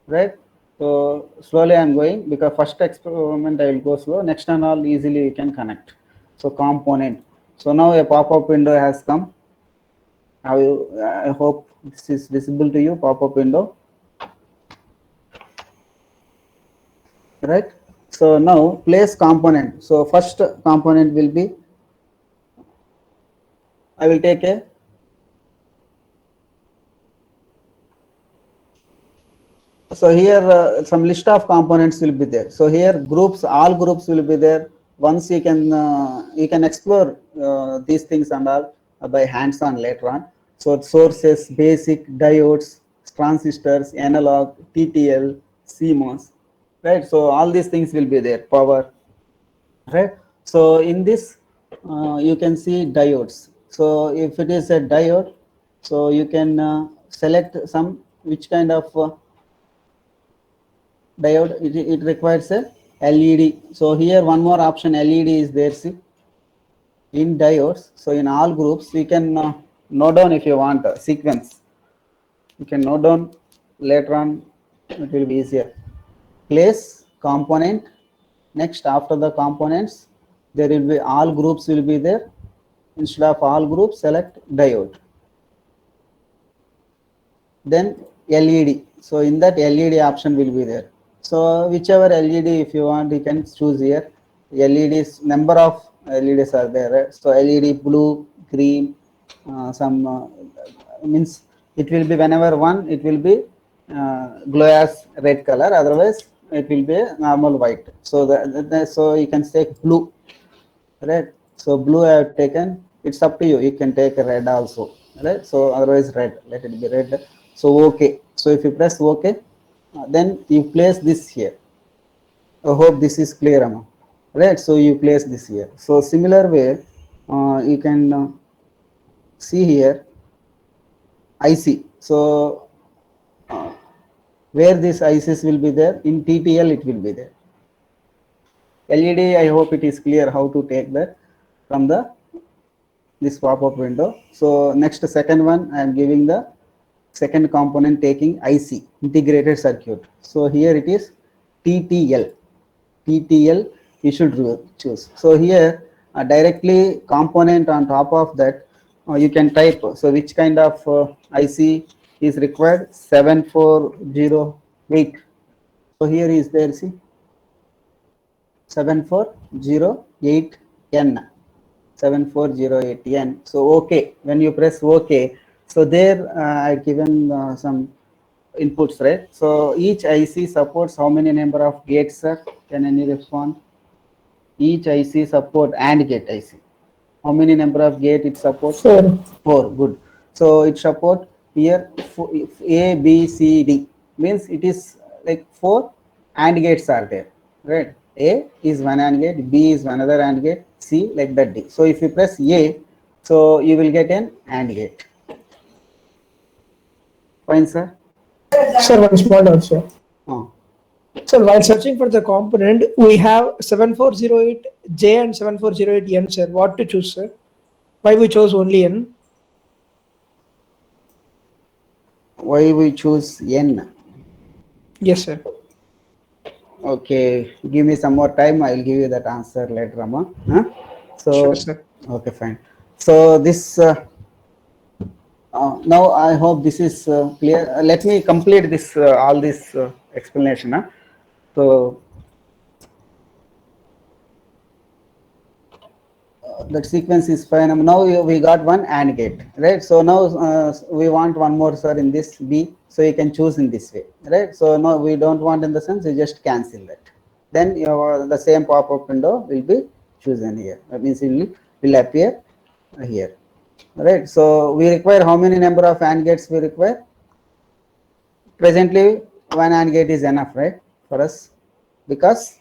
right? So slowly I'm going because first experiment I will go slow. Next and all easily you can connect. So component. So now a pop-up window has come. I hope this is visible to you. Pop-up window. Right. So now place component. So first component will be, I will take a so here some list of components will be there. So here groups, all groups will be there. Once you can explore these things and all by hands on later on. So sources, basic, diodes, transistors, analog, TTL, CMOS, right? So all these things will be there. Power, right? So in this you can see diodes. So if it is a diode, so you can select some which kind of diode. It requires a LED. So here one more option LED is there, see, in diodes. So in all groups you can note down if you want a sequence. You can note down later on, it will be easier. Place component. Next, after the components, there will be all groups will be there. Instead of all groups, select diode. Then LED. So in that LED option will be there. So whichever LED if you want, you can choose here. LEDs, number of LEDs are there. Right? So LED blue, green, means it will be whenever one, it will be glow as red color. Otherwise, it will be a normal white. So so you can take blue, right? So blue I have taken. It's up to you. You can take red also, right? So otherwise red. Let it be red. So okay. So if you press OK, then you place this here. I hope this is clear, Amma. Right? So you place this here. So similar way, you can see here IC. So where this ICs will be there, in TTL it will be there. LED, I hope it is clear how to take that from this pop-up window. So next second one, I am giving the second component taking IC, integrated circuit. So here it is TTL. TTL you should choose. So here directly component on top of that you can type. So which kind of IC is required? 7408. So here is there, see, 7408N. 7408N. So okay, when you press OK, so there I've given some inputs, right? So each IC supports how many number of gates, sir? Can any respond? Each IC support AND gate IC. How many number of gate it supports? 4. 4. Good. So it support here A, B, C, D. Means it is like 4 AND gates are there. right? A is one AND gate, B is another AND gate, C like that D. So if you press A, so you will get an AND gate. Fine, sir. Sir, one small doubt, sir. Oh. Sir, while searching for the component, we have 7408J and 7408N, sir. What to choose, sir? Why we chose only N? Why we choose N? Yes, sir. Okay, give me some more time. I will give you that answer later, Rama. Huh? So, Sure, sir. okay, fine. So this now I hope this is clear. Let me complete this all this explanation. Huh? So that sequence is fine. Now we got one AND gate, right? So now we want one more, sir, in this B. So you can choose in this way, right? So no, we don't want in the sense you just cancel that. Then the same pop-up window will be chosen here. That means it will appear here, right? So we require how many number of AND gates we require? Presently, one AND gate is enough, right, for us, because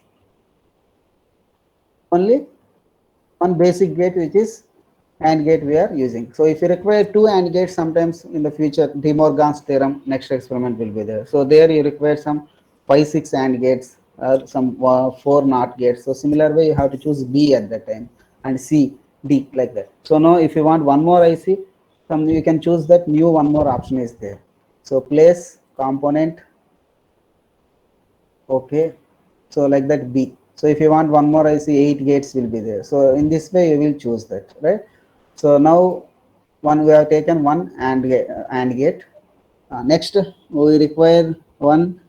only one basic gate, which is AND gate we are using. So if you require two AND gates, sometimes in the future, De Morgan's theorem, next experiment will be there. So there you require some 5-6 AND gates, or some 4 NOT gates. So similar way, you have to choose B at that time and C, D like that. So now if you want one more IC, you can choose that new one more option is there. So place component, okay. So like that B. So if you want one more IC, 8 gates will be there. So in this way, you will choose that, right? So now we have taken one AND gate. Next, we require one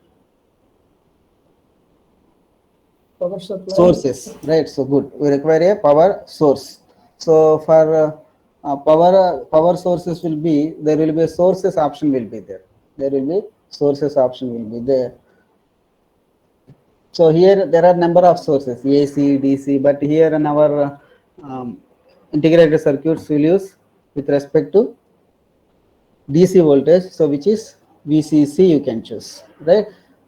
Power supply. sources, right? So good. We require a power source. So for power sources will be, there will be a sources option will be there. There will be sources option will be there. So here there are number of sources, AC, DC, but here in our integrated circuits will use with respect to DC voltage, so which is VCC you can choose, right?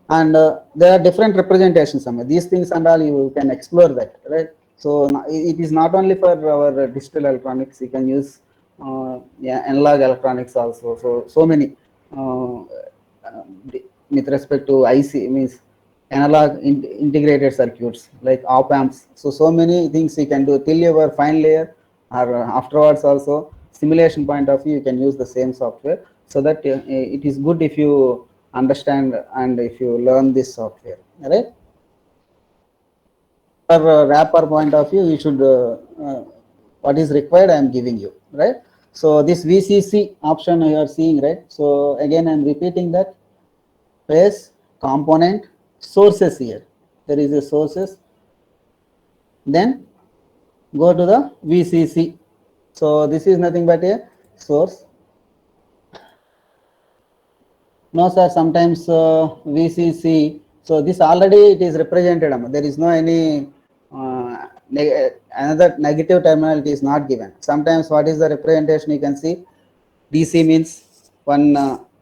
And there are different representations. These things and all you can explore that, right? So it is not only for our digital electronics. You can use analog electronics also. So many with respect to IC means analog integrated circuits like op amps. So many things you can do till your fine layer or afterwards also simulation point of view you can use the same software. So that it is good if you understand and if you learn this software, right? For wrapper point of view, you should what is required I am giving you, right? So this VCC option you are seeing, right? So again I am repeating that. Place component sources here. There is a sources. Then go to the VCC. So this is nothing but a source. No, sir. Sometimes VCC. So this already it is represented. There is no any another negative terminality is not given. Sometimes what is the representation? You can see DC means one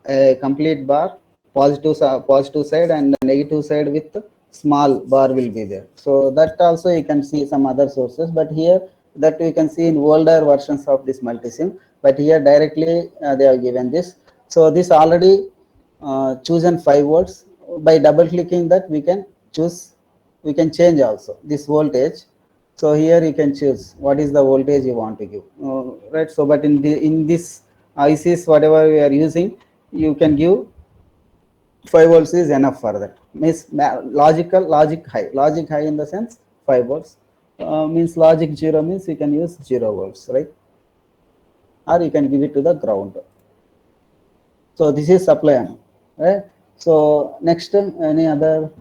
a complete bar, positive side and negative side with small bar will be there. So that also you can see some other sources, but here that we can see in older versions of this multisim, but here directly they have given this. So this already chosen 5 volts. By double clicking that we can choose, we can change also this voltage. So here you can choose what is the voltage you want to give, right? So but in this ICs whatever we are using, you can give 5 volts is enough for that. Means logic high in the sense 5 volts means logic 0 means you can use 0 volts, right? Or you can give it to the ground. So this is supply, right? So next, any other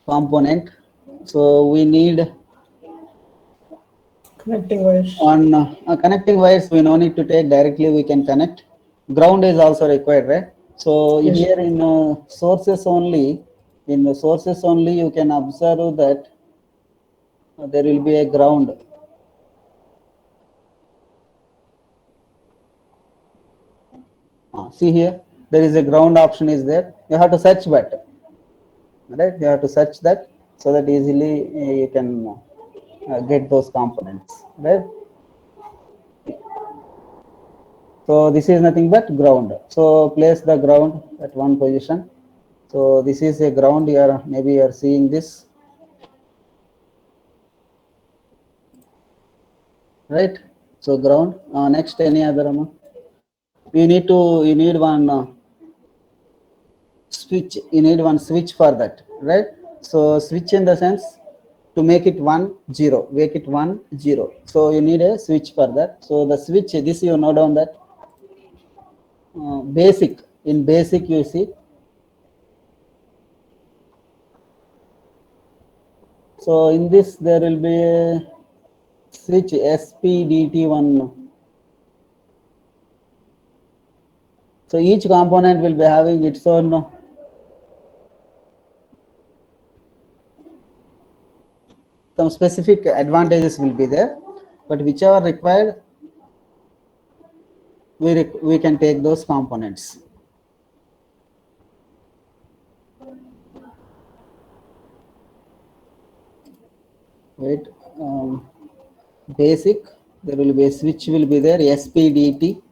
component? So we need Connecting wires. on connecting wires. We no need to take directly. We can connect. Ground is also required, right? So Yes. here in sources only, in the sources only, you can observe that there will be a ground. See here, there is a ground option is there. You have to search, but right? You have to search that so that easily you can get those components, right? So this is nothing but ground. So place the ground at one position. So this is a ground. You are maybe you are seeing this, right? So ground. Next, any other amount? You need one switch. You need one switch for that, right? So switch in the sense to make it 1 0, make it 1 0. So you need a switch for that. So the switch, this you note down that basic, in basic you see. So in this there will be a switch SPDT1. So each component will be having its own some specific advantages will be there, but whichever required, we can take those components. Wait, basic, there will be a switch will be there, SPDT,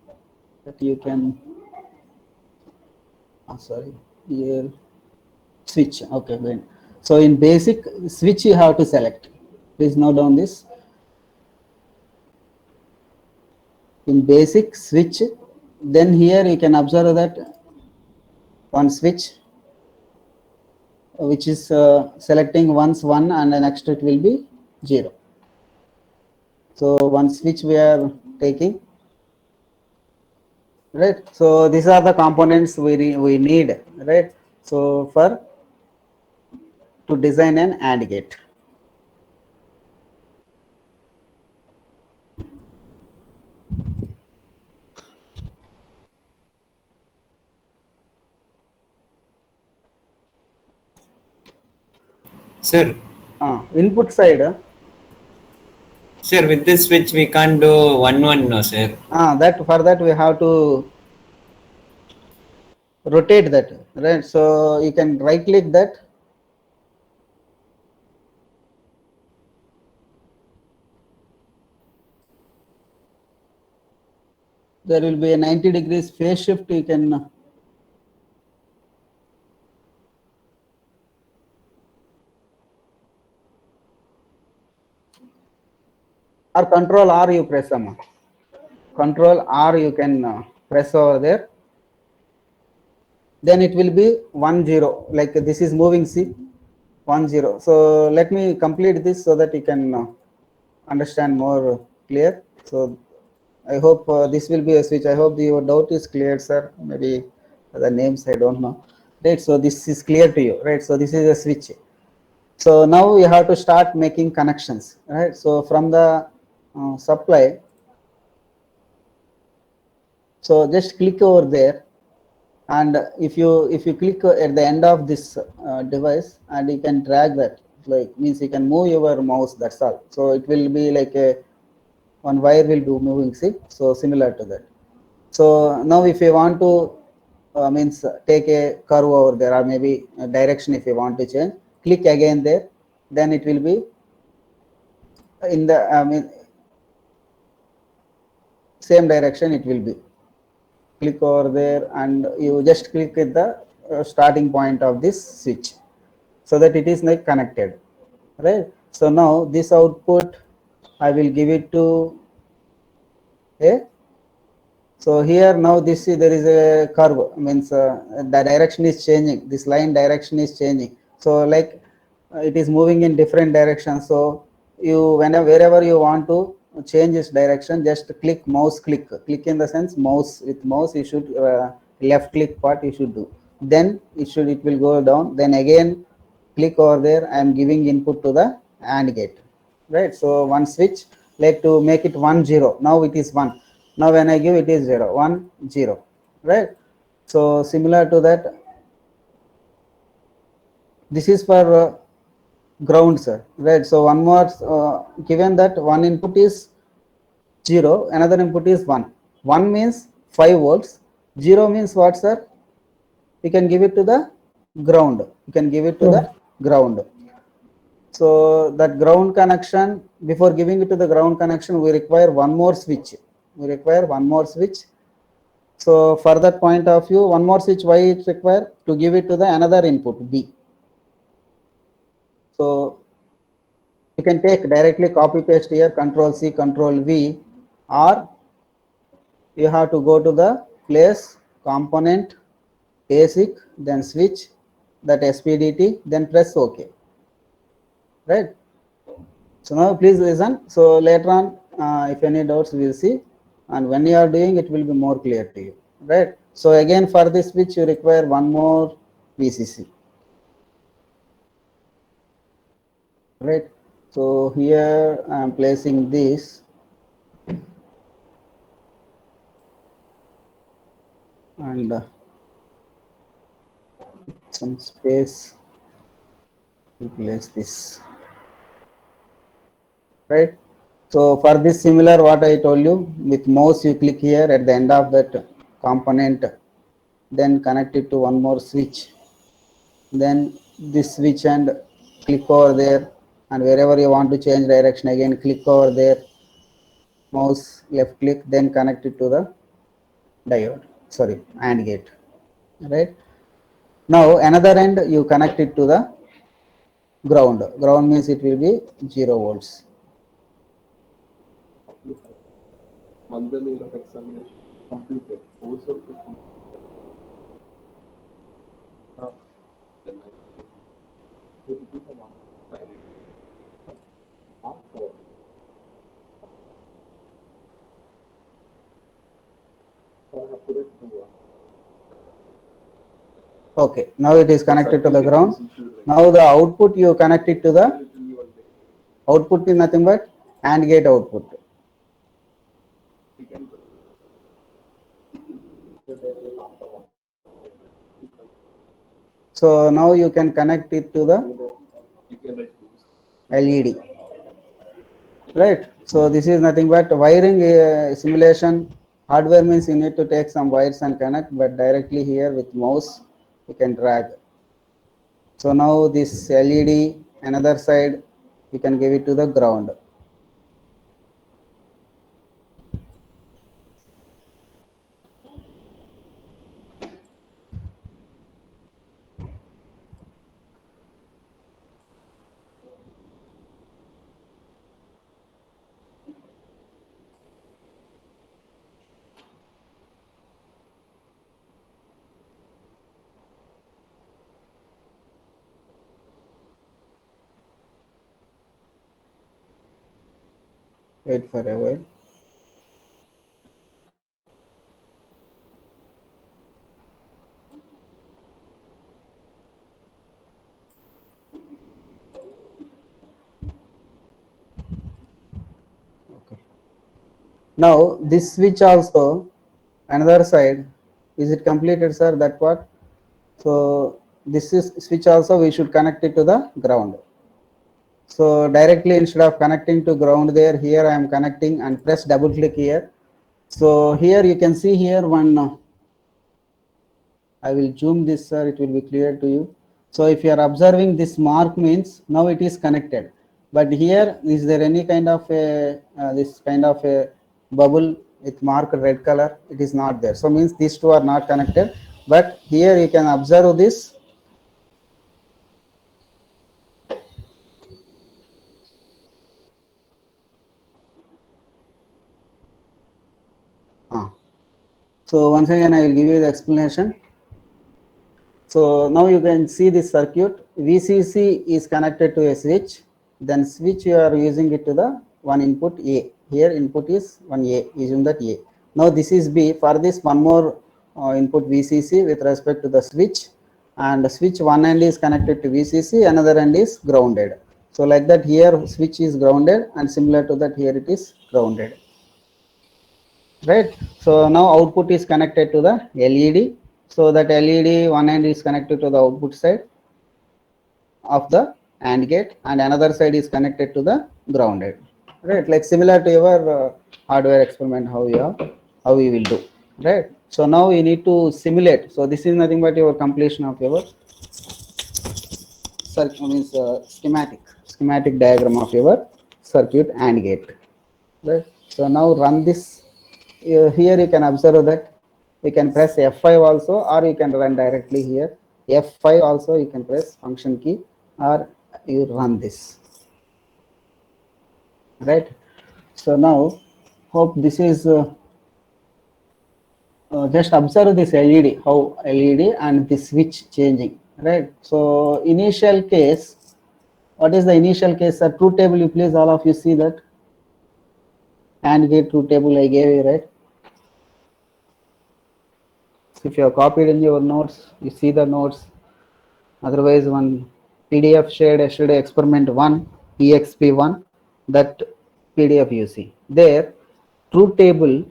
that you can, sorry, here, switch, okay, good. So in basic, switch you have to select. Please note down this. In basic, switch, then here you can observe that one switch, which is selecting once 1 and the next it will be 0. So one switch we are taking, right? So these are the components we need, right? So for to design an AND gate. Sir, Input side, sir, with this switch we can't do 1-1, no, sir. that for that we have to rotate that, right? So you can right click that. There will be a 90 degrees phase shift. You can or Control R you press them. Control R you can press over there. Then it will be 1 0. Like this is moving, see, 1 0. So let me complete this so that you can understand more clear. So I hope this will be a switch. I hope your doubt is clear, sir. Maybe the names I don't know. Right. So this is clear to you, right? So this is a switch. So now you have to start making connections, right? So from the supply, so just click over there, and if you click at the end of this device, and you can drag that, like means you can move your mouse. That's all. So it will be like a one wire will do moving. See, so similar to that. So now if you want to means take a curve over there, or maybe a direction if you want to change, click again there, then it will be in the same direction it will be. Click over there and you just click at the starting point of this switch so that it is like connected, right? So now this output I will give it to a. So here now this there is a curve, means the direction is changing. This line direction is changing. So like it is moving in different directions. So you wherever you want to change its direction, just click mouse click. Click in the sense mouse, with mouse you should left click part you should do. Then it will go down. Then again click over there. I am giving input to the AND gate, right? So one switch, like to make it 1 0. Now it is 1. Now when I give it is 0, 1 0, right? So similar to that, this is for ground, sir, right? So one more given that one input is 0, another input is 1. 1 means 5 volts, 0 means what, sir? You can give it to the ground. You can give it to the ground. So that ground connection, before giving it to the ground connection, we require one more switch. We require one more switch. So for that point of view, one more switch, why it's required? To give it to the another input, B. So you can take directly copy paste here, Control C, Control V, or you have to go to the place, component, basic, then switch, that SPDT, then press OK. Right? So now please listen. So later on, if any doubts, we will see. And when you are doing, it will be more clear to you. Right? So again, for this switch, you require one more VCC. Right? So here I am placing this. And some space to place this. Right? So for this similar what I told you, with mouse you click here at the end of that component, then connect it to one more switch, then this switch and click over there, and wherever you want to change direction again click over there, mouse left click, then connect it to the diode, sorry, AND gate. Right? Now another end you connect it to the ground. Ground means it will be 0 volts. Okay, now it is connected to the ground. Now the output you connect it to the output is nothing but AND gate output. So now you can connect it to the LED. Right? So this is nothing but wiring simulation. Hardware means you need to take some wires and connect, but directly here with mouse you can drag. So now this LED, another side, you can give it to the ground. Wait for a while. Okay. Now this switch also, another side, is it completed, sir, that part? So this is switch also we should connect it to the ground. So directly instead of connecting to ground there, here I am connecting and press double click here. So here you can see here one, I will zoom this, sir, it will be clear to you. So if you are observing this mark means now it is connected. But here, is there any kind of a, this kind of a bubble with marked red color? It is not there. So means these two are not connected. But here you can observe this. So once again, I will give you the explanation. So now you can see this circuit. VCC is connected to a switch. Then switch you are using it to the one input A. Here input is one A, using that A. Now this is B. For this one more input VCC with respect to the switch. And the switch one end is connected to VCC, another end is grounded. So like that here switch is grounded, and similar to that here it is grounded. Right? So now output is connected to the LED. So that LED one end is connected to the output side of the AND gate, and another side is connected to the grounded. Right? Like similar to your hardware experiment, how we will do. Right? So now you need to simulate. So this is nothing but your completion of your means schematic diagram of your circuit AND gate. Right. So now run this. Here you can observe that you can press F5 also, or you can run directly here. F5 also you can press function key, or you run this. Right. So now hope this is just observe this LED, how LED and the switch changing, right? So initial case, what is the initial case? A truth table, you please all of you see that AND gate truth table I gave you, right? If you have copied in your notes, you see the notes. Otherwise, one PDF shared yesterday, experiment 1, EXP1, that PDF you see. There, truth table,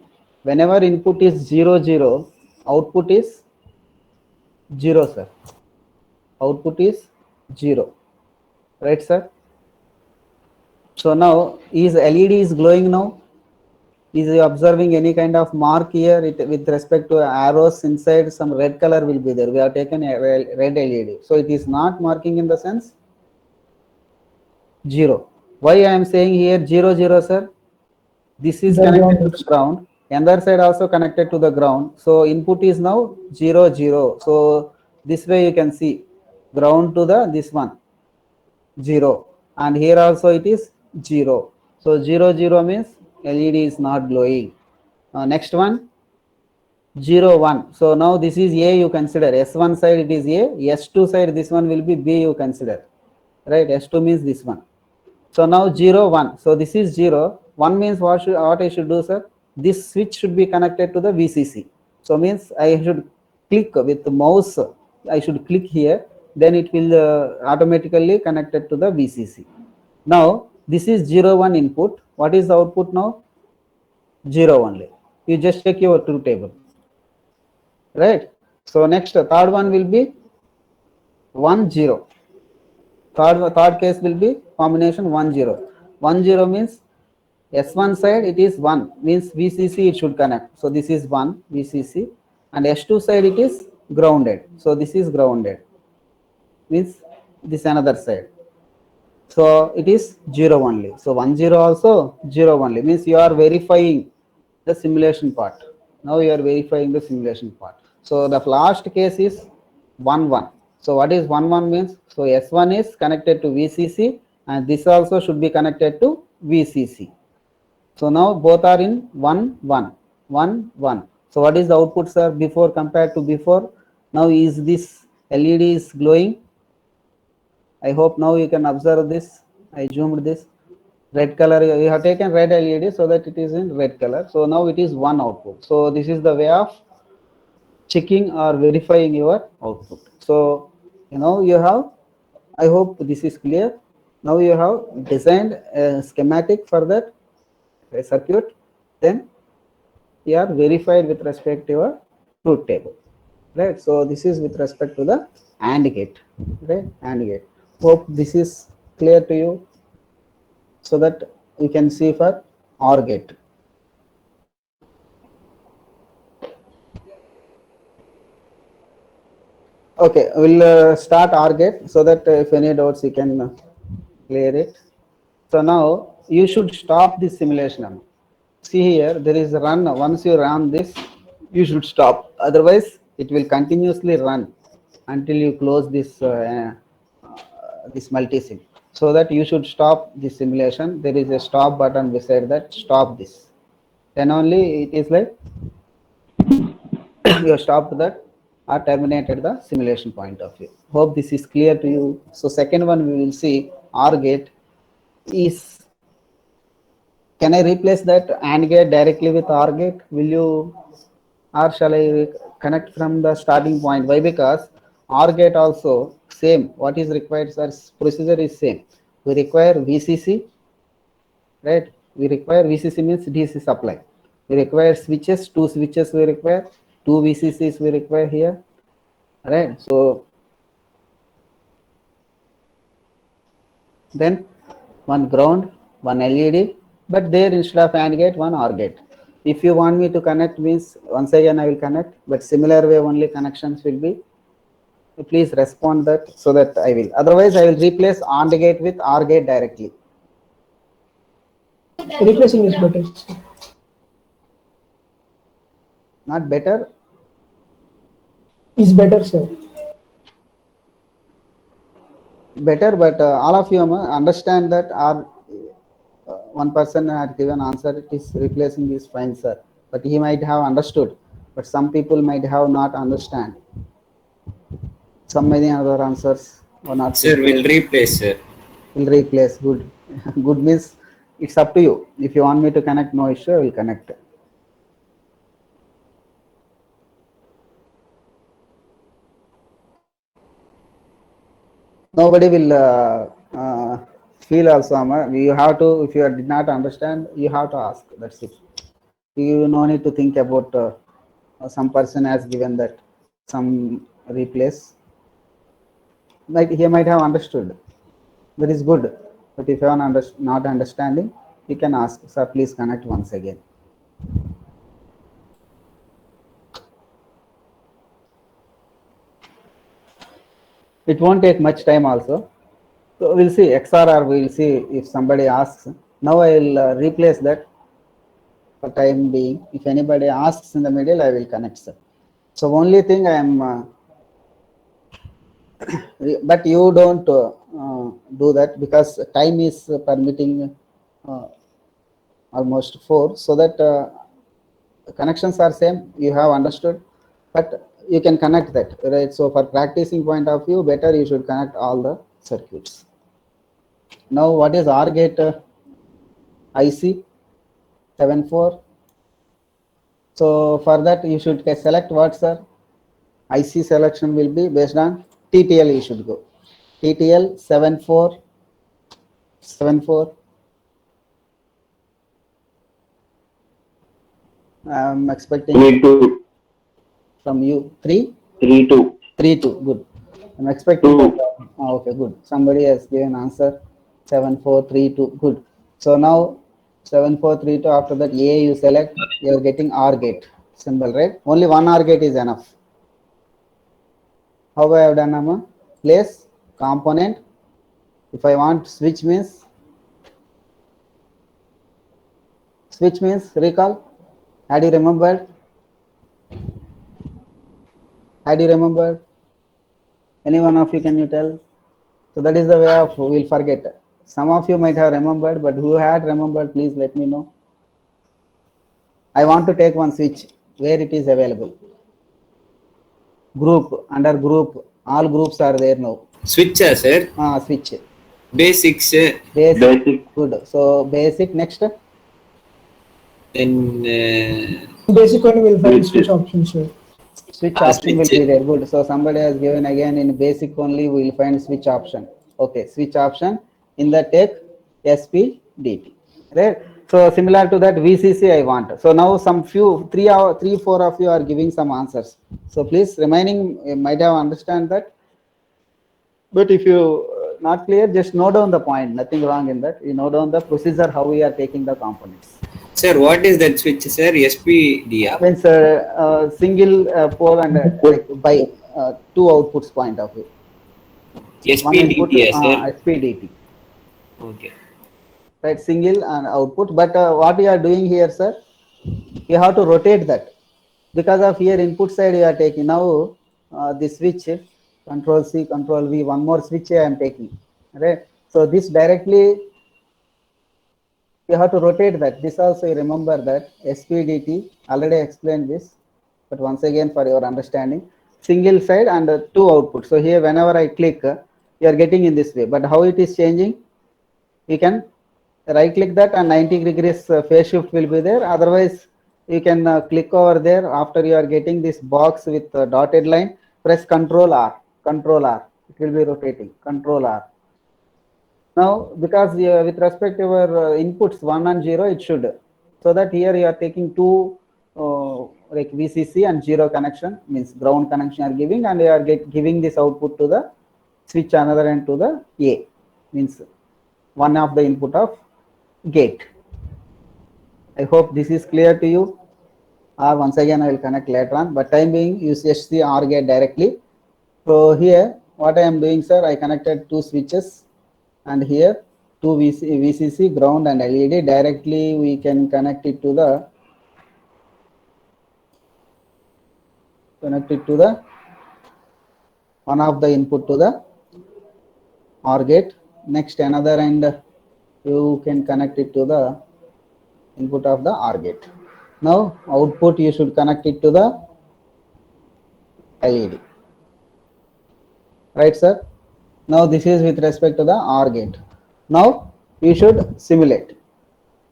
whenever input is 0, 0, output is 0, sir. Output is 0. Right, sir? So now, is LED is glowing now? Is you observing any kind of mark here with respect to arrows inside? Some red color will be there. We have taken a red LED. So it is not marking in the sense 0. Why I am saying here 0, 0, sir? This is connected to the ground. Another side also connected to the ground. So input is now 0, 0. So this way you can see ground to the this one 0, and here also it is 0. So 0, 0 means LED is not glowing. Next one 0, 1. So now this is A, you consider S1 side it is A, S2 side this one will be B, you consider, right? S2 means this one. So now 0, 1. So this is 0. 1 means what I should do, sir? This switch should be connected to the VCC. So means I should click with the mouse. I should click here. Then it will automatically connected to the VCC. Now this is 0, 1 input. What is the output now? 0 only. You just check your truth table. Right. So next, third one will be 1, 0. Third case will be combination 1, 0. 1, 0 means S1 side it is 1, means VCC it should connect. So this is 1 VCC, and S2 side it is grounded. So this is grounded, means this another side. So it is 0 only. So 1, 0 also 0 only, means you are verifying the simulation part. Now you are verifying the simulation part. So the last case is 1, 1. So what is 1, 1 means? So S1 is connected to VCC, and this also should be connected to VCC. So now both are in 1, 1, 1, 1. So what is the output, sir, before compared to before? Now is this LED is glowing? I hope now you can observe this. I zoomed this. Red color, you have taken red LED so that it is in red color. So now it is 1 output. So this is the way of checking or verifying your output. So you have, I hope this is clear. Now you have designed a schematic for that circuit, then you are verified with respect to your truth table, right? So this is with respect to the AND gate, right? AND gate. Hope this is clear to you, so that you can see for OR gate. Okay, we'll start OR gate, so that if any doubts you can clear it. So now you should stop this simulation. See here, there is a run. Once you run this, you should stop. Otherwise, it will continuously run until you close this this multisim. So that you should stop this simulation. There is a stop button beside that. Stop this. Then only it is like you have stopped that or terminated the simulation point of view. Hope this is clear to you. So second one we will see OR gate is. Can I replace that AND gate directly with OR gate? Will you, or shall I connect from the starting point? Why? Because OR gate also same. What is required, sir? Procedure is same. We require VCC, right? We require VCC means DC supply. We require switches, 2 switches we require, 2 VCCs we require here, right? So then one ground, one LED. But there instead of AND gate, one OR gate. If you want me to connect, means once again I will connect, but similar way only connections will be Please respond that so that I will. Otherwise, I will replace AND gate with OR gate directly. Replacing is better, sir. Not better. Is better, sir. Better, but all of you understand that one person had given answer, it is replacing is fine, sir. But he might have understood, but some people might have not understand. Some many other answers or not. Sir, we'll replace, sir. Will replace. Good. Good means it's up to you. If you want me to connect, no issue, I will connect. Nobody will feel also. You have to, if you did not understand, you have to ask. That's it. You no need to think about some person has given that some replace. Like he might have understood. That is good. But if you are not understanding, you can ask, sir, please connect once again. It won't take much time also. So we'll see XRR, we'll see if somebody asks. Now I will replace that for time being. If anybody asks in the middle, I will connect, sir. So only thing I am, but you don't do that because time is permitting almost 4, so that connections are same, you have understood, but you can connect that, right? So for practicing point of view, better you should connect all the circuits. Now what is OR gate IC 74? So for that you should select what, sir? IC selection will be based on TTL, you should go. TTL 7474. I'm expecting 3-2. from you 3? 3-2. 3-2, good. I'm expecting that. Okay, good. Somebody has given answer 7432, good. So now 7432, after that A you select, you are getting OR gate symbol, right? Only one OR gate is enough. How I have done, Amma? Place component. If I want switch means recall. Had you remembered? Had you remembered? Any one of you, can you tell? So that is the way of we'll forget. Some of you might have remembered, but who had remembered, please let me know. I want to take one switch where it is available. Group, under group, all groups are there now. Switch, sir. Switch. Basics. Basic. Good. So basic next. Then Basic one will find switch option, sir. Switch option will be there. Good. So somebody has given again in basic only we will find switch option. Okay, switch option. In the take SPDT. Right. So similar to that VCC I want. So now some few 3-4 of you are giving some answers. So please remaining you might have understand that. But if you not clear, just note down the point. Nothing wrong in that. You note down the procedure how we are taking the components. Sir, what is that switch, sir? SPD. Means single pole and like by 2 outputs point of view. SPDT, sir. SPDT. Okay. Right, single and output. But what you are doing here, sir, you have to rotate that. Because of here input side you are taking. Now the switch, control C, control V, one more switch I am taking. Right. So this directly you have to rotate that. This also you remember that SPDT, already explained this, but once again for your understanding, single side and 2 outputs. So here whenever I click, you are getting in this way. But how it is changing? You can right click that and 90 degrees phase shift will be there. Otherwise, you can click over there after you are getting this box with dotted line, press Control R. Control R. It will be rotating. Control R. Now, because with respect to your inputs 1 and 0, it should. So that here you are taking 2 like VCC and 0 connection, means ground connection are giving, and you are giving this output to the switch another end to the A, means one of the input of gate. I hope this is clear to you. Or once again I will connect later on, but time being you just see OR gate directly. So here, what I am doing, sir, I connected two switches, and here two VCC, ground and LED. Directly we can connect it to the one of the input to the OR gate. Next, another end you can connect it to the input of the OR gate. Now output you should connect it to the LED. Right, sir? Now this is with respect to the OR gate. Now we should simulate.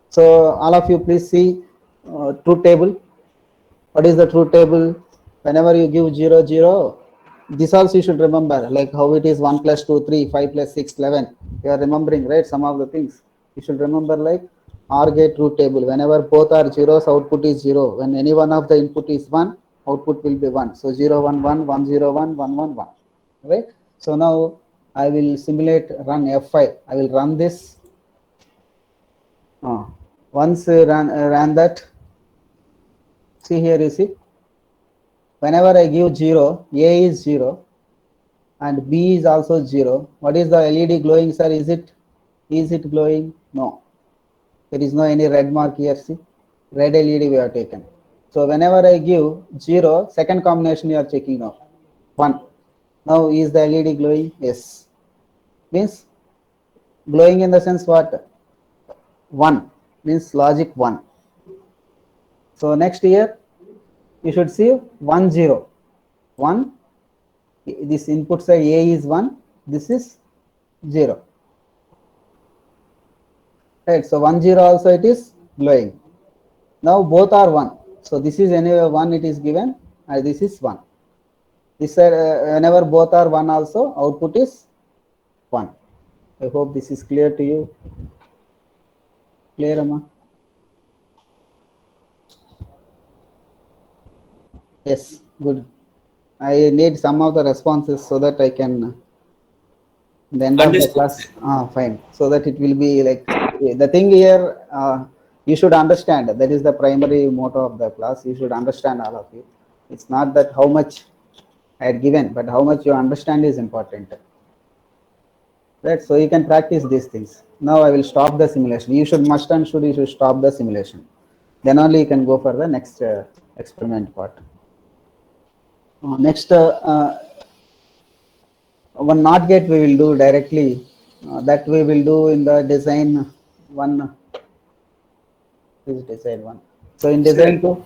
So all of you please see truth table. What is the truth table? Whenever you give 0, 0, this also you should remember, like how it is 1 plus 2, 3, 5 plus 6, 11. You are remembering, right? Some of the things. You should remember like OR gate truth table. Whenever both are zeros, output is 0. When any one of the input is 1, output will be 1. So 0, 1, 1, 1, 0, 1, 1, 1, 1. Right? So now I will simulate run F5. I will run this. Once ran that, see here you see, whenever I give 0, A is 0 and B is also 0. What is the LED glowing, sir? Is it glowing? No. There is no any red mark here, see. Red LED we have taken. So whenever I give 0, second combination you are checking now. 1. Now is the LED glowing? Yes. Means glowing in the sense what? 1 means logic 1. So next here you should see 1, 0. 1, this input side A is 1, this is 0. Right, so 1, 0 also it is glowing. Now both are 1. So this is anyway 1 it is given and this is 1. This side whenever both are 1 also output is 1. I hope this is clear to you. Clear, Amma? Yes, good. I need some of the responses so that I can, the end of the class, fine. So that it will be like, the thing here, you should understand, that is the primary motto of the class. You should understand all of you. It's not that how much I had given, but how much you understand is important. Right, so you can practice these things. Now I will stop the simulation. You should you should stop the simulation. Then only you can go for the next experiment part. Next, one NOT gate we will do directly. That we will do in the design one. Please design one. So in design two.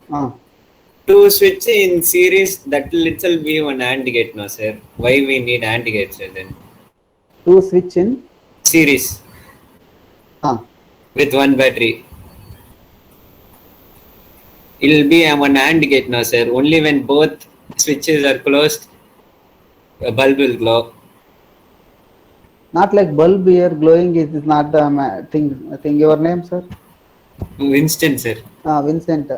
To switch in series, that will itself be one AND gate, no sir. Why we need AND gate, sir? Then to switch in series with one battery. It will be one AND gate, no sir. Only when both switches are closed, a bulb will glow. Not like bulb here glowing is not the thing. I think your name, sir? Winston, sir. Vincent.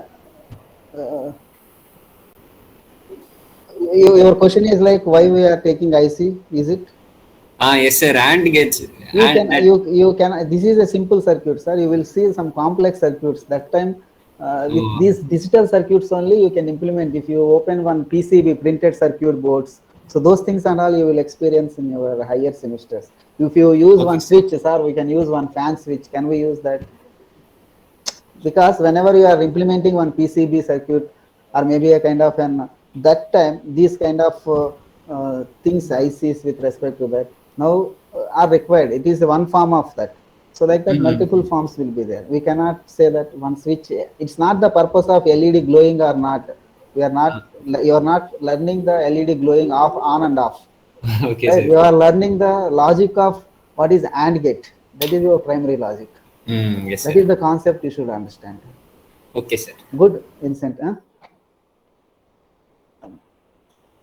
Your question is like why we are taking IC? Is it? Yes, sir. AND gates. You can. This is a simple circuit, sir. You will see some complex circuits. That time, with these digital circuits only, you can implement. If you open one PCB, printed circuit boards, so those things and all you will experience in your higher semesters. If you use one switch, sir, we can use one fan switch. Can we use that? Because whenever you are implementing one PCB circuit or maybe a kind of an, that time these kind of things ICs with respect to that now are required. It is one form of that. So like that multiple forms will be there. We cannot say that one switch, it's not the purpose of LED glowing or not. We are not, you are not learning the LED glowing off, on and off. Okay, right? sir. You are learning the logic of what is AND gate. That is your primary logic. Yes, sir. That is the concept you should understand. Okay, sir. Good, Vincent.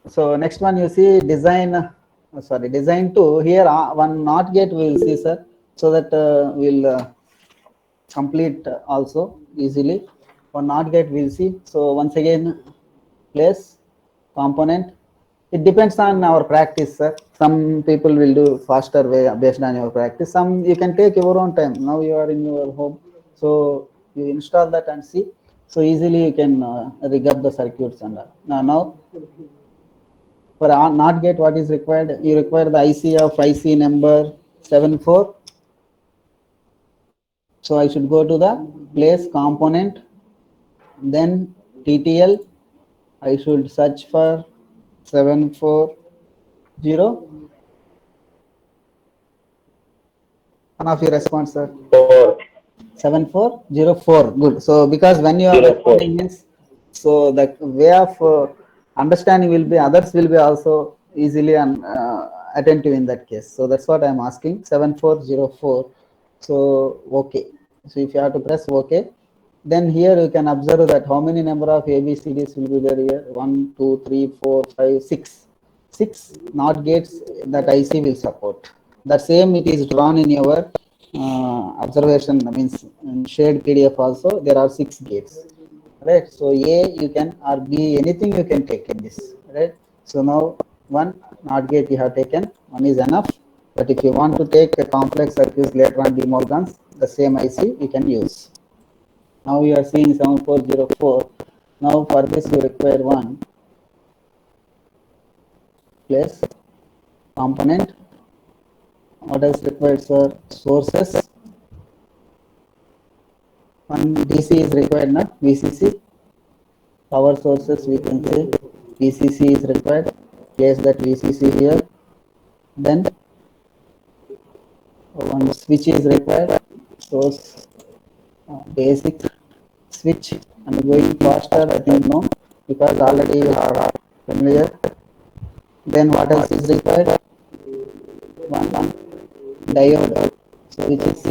So next one you see design, design 2. Here one NOT gate we will see, sir, so that we'll complete also easily. One NOT gate we will see. So once again, place component. It depends on our practice, sir. Some people will do faster way based on your practice. Some you can take your own time. Now you are in your home, so you install that and see. So easily you can rig up the circuits and now For a NOT gate, what is required? You require the IC of IC number 74. So I should go to the place component, then TTL. I should search for 740. One of your response, sir. 7404. Good. So because when you are 04. responding means, so the way of understanding will be, others will be also easily attentive in that case. So that's what I'm asking. 7404. So okay. So if you have to press OK, then here you can observe that how many number of ABCDs will be there here. 1, 2, 3, 4, 5, 6. 6 NOT gates that IC will support. The same it is drawn in your observation, means in shared PDF also there are 6 gates, right? So A you can, or B, anything you can take in this, right? So now one NOT gate you have taken, one is enough. But if you want to take a complex circuits later on, De Morgan's, the same IC you can use. Now you are seeing 7404. Now for this you require one place component. What else required, sir? Sources. One DC is required, not VCC. Power sources we can say VCC is required. Place that VCC here. Then one switch is required. Source basic switch. I'm going faster, I think no, because already you are familiar. Then what else is required? One diode, so which is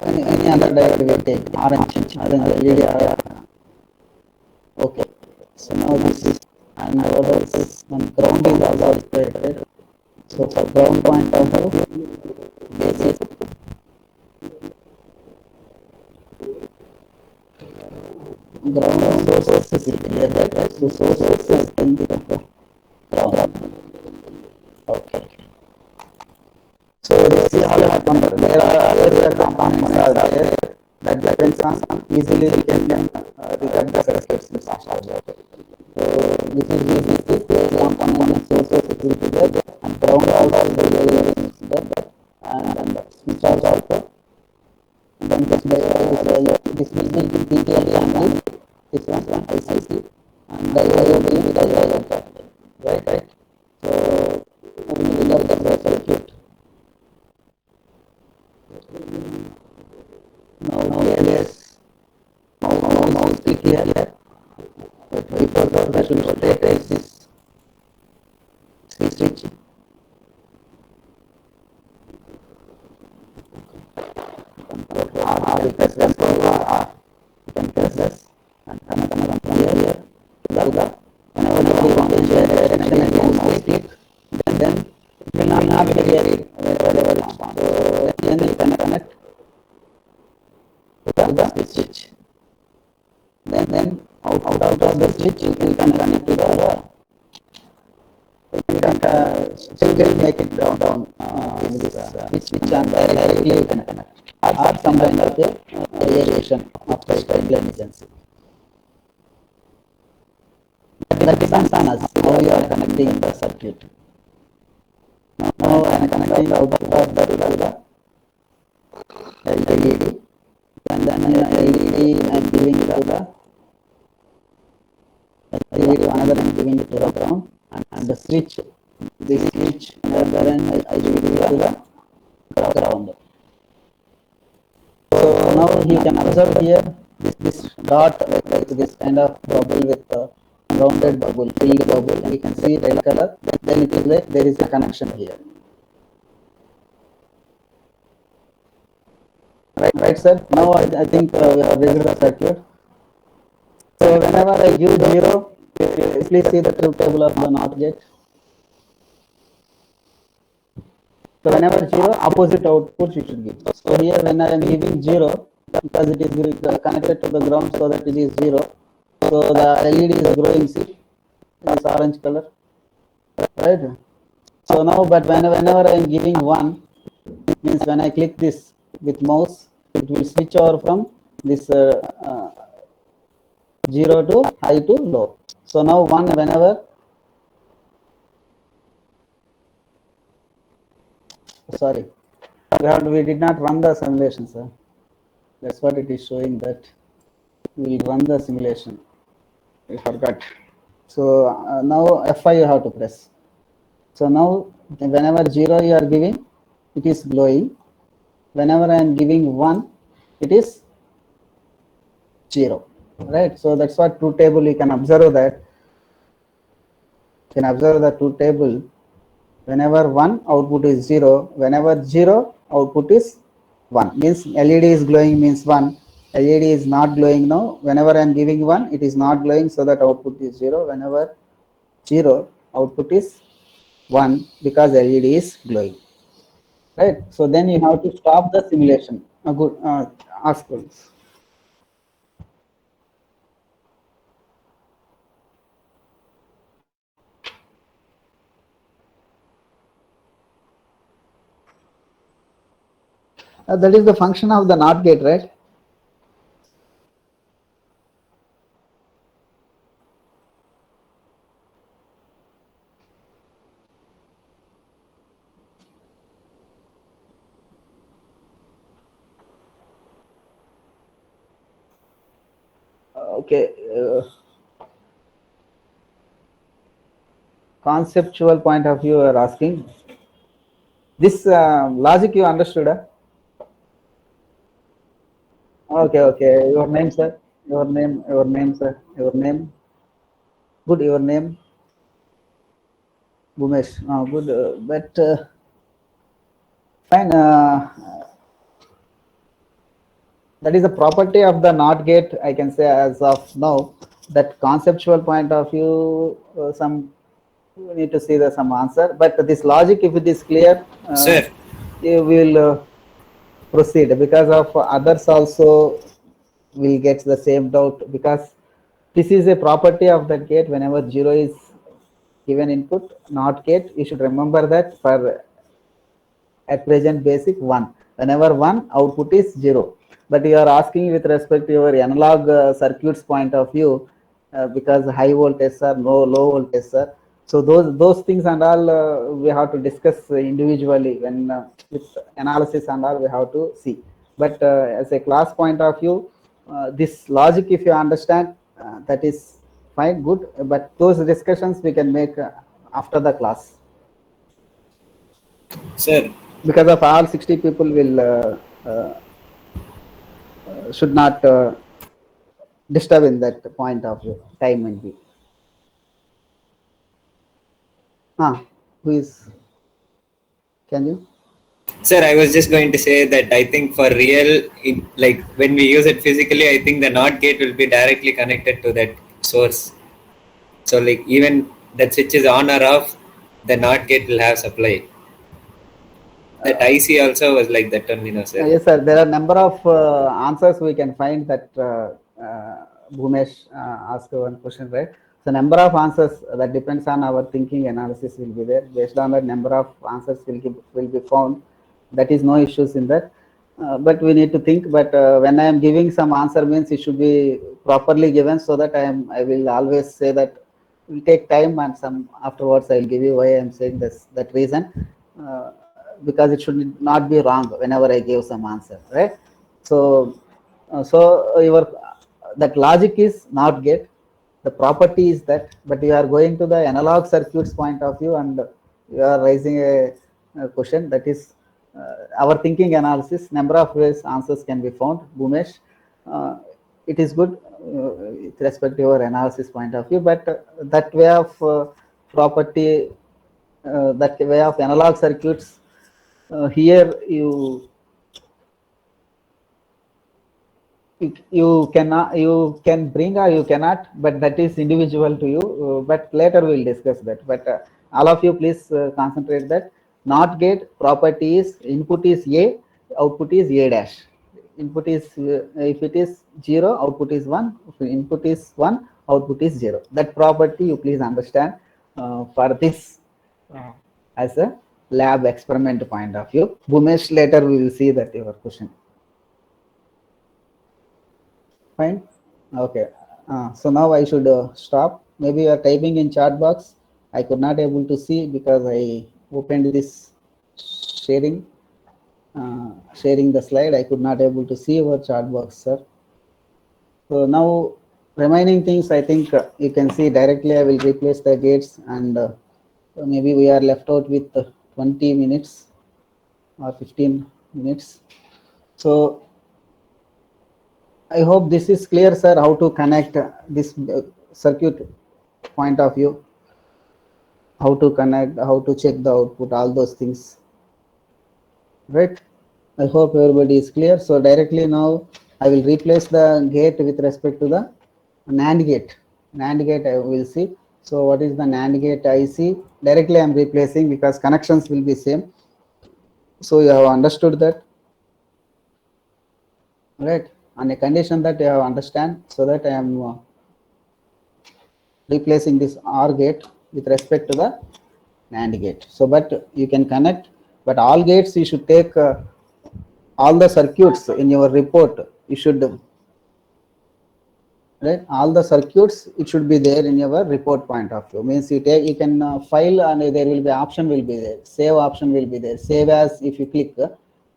any other diode we take, orange, LED. Okay, so now this is, and what else is, then ground is also required, right? So for ground point of view, basic ground sources is here, right? So sources is in the ground. Okay. So this is all about component. There are other components are there that depends on, easily we can record the circuits. So this is easy component sources it will be there, and ground also is there, and switch also. And then this will be TTL family, this one ICC, and diode, right? So we will have the circuit. Now yes, now speak here. But before that, I should take this switch. R, you press this for R. You can press this and come here. Whenever you want to share direction and mouse click, then it will not be very response. So then you can connect to the switch. Then out of the switch you can connect to the. You can still make it down this switch and directly you can connect. Or some kind of a variation of the stabilization. That depends on us how you are connecting the circuit. Now I am connecting out of the LED, and then LED I am giving it to the LED, another I am giving it to the ground, and the switch, this switch, the end I give it to the ground. So now you can observe here this dot, like this kind of bubble with rounded bubble, filled bubble, and you can see red color. Then it is like there is a connection here. Right, sir. Now I think we have read the circuit. So whenever I give 0, please see the truth table of the NOT gate. So whenever 0, opposite output you should give. So here when I am giving 0, because it is connected to the ground, so that it is 0. So the LED is growing, see, this orange color, right? So now, but whenever I am giving 1, means when I click this with mouse, it will switch over from this 0 to high to low. So now 1 whenever, sorry, we did not run the simulation, sir. That's what it is showing, that we will run the simulation. We forgot. So now F5 you have to press. So now whenever 0 you are giving, it is glowing. Whenever I am giving 1, it is 0. Right? So that's what truth table, you can observe that. You can observe the truth table. Whenever 1, output is 0. Whenever 0, output is 1. Means LED is glowing means 1. LED is not glowing now. Whenever I am giving 1, it is not glowing, so that output is 0. Whenever 0, output is 1 because LED is glowing. Right? So then you have to stop the simulation. Good. Ask please. That is the function of the NOT gate, right? Okay. Conceptual point of view, you are asking. This logic you understood? Okay, okay. Your name, sir. Your name, sir. Your name. Good. Your name. Bumesh. Good. But fine. That is a property of the NOT gate, I can say as of now. That conceptual point of view, some we need to see the some answer. But this logic, if it is clear, Sir, you will proceed, because of others also will get the same doubt, because this is a property of that gate. Whenever 0 is given input, NOT gate, you should remember that for at present basic 1. Whenever 1, output is 0. But you are asking with respect to your analog circuits point of view, because high voltage are low voltage are. So those things and all we have to discuss individually when with analysis and all we have to see. But as a class point of view, this logic, if you understand, that is fine, good. But those discussions we can make after the class, sir, because of all 60 people will should not disturb in that point of view. Time will be. Who is? Can you? sir, I was just going to say that I think for real, like when we use it physically, I think the NOT gate will be directly connected to that source. So like even that switch is on or off, the NOT gate will have supply. That IC also was like that only, no, sir. Yes, sir. There are number of answers we can find that Bhumesh asked one question, right? So number of answers that depends on our thinking analysis will be there. Based on that, number of answers will be found. That is no issues in that. But we need to think. But when I am giving some answer, means it should be properly given, so that I will always say that it will take time, and some afterwards I will give you why I am saying this, that reason. Because it should not be wrong whenever I give some answer, right? So your that logic is NOT gate. The property is that, but you are going to the analog circuits point of view, and you are raising a question that is our thinking analysis. Number of ways answers can be found, Bhumesh. It is good with respect to your analysis point of view, but that way of property, that way of analog circuits, here you can bring or you cannot, but that is individual to you. But later we will discuss that. But all of you please concentrate that NOT gate property is input is A, output is A dash. Input is if it is 0, output is 1. If input is 1, output is 0. That property you please understand for this as a lab experiment point of view. Bhumesh, later we will see that your question. Fine. Okay. So now I should stop. Maybe you are typing in chat box. I could not able to see because I opened this sharing, sharing the slide. I could not able to see your chat box, sir. So now remaining things, I think you can see directly. I will replace the gates, and maybe we are left out with 20 minutes or 15 minutes. So I hope this is clear, sir, how to connect this circuit point of view, how to connect, how to check the output, all those things, right? I hope everybody is clear. So directly now I will replace the gate with respect to the NAND gate. NAND gate I will see. So what is the NAND gate IC? Directly I am replacing because connections will be same. So you have understood that, right? On a condition that you have understand, so that I am replacing this OR gate with respect to the NAND gate. So, but you can connect, but all gates you should take all the circuits in your report. You should, right? All the circuits it should be there in your report point of view. Means you take, you can file, and there will be option will be there. Save option will be there. Save as if you click,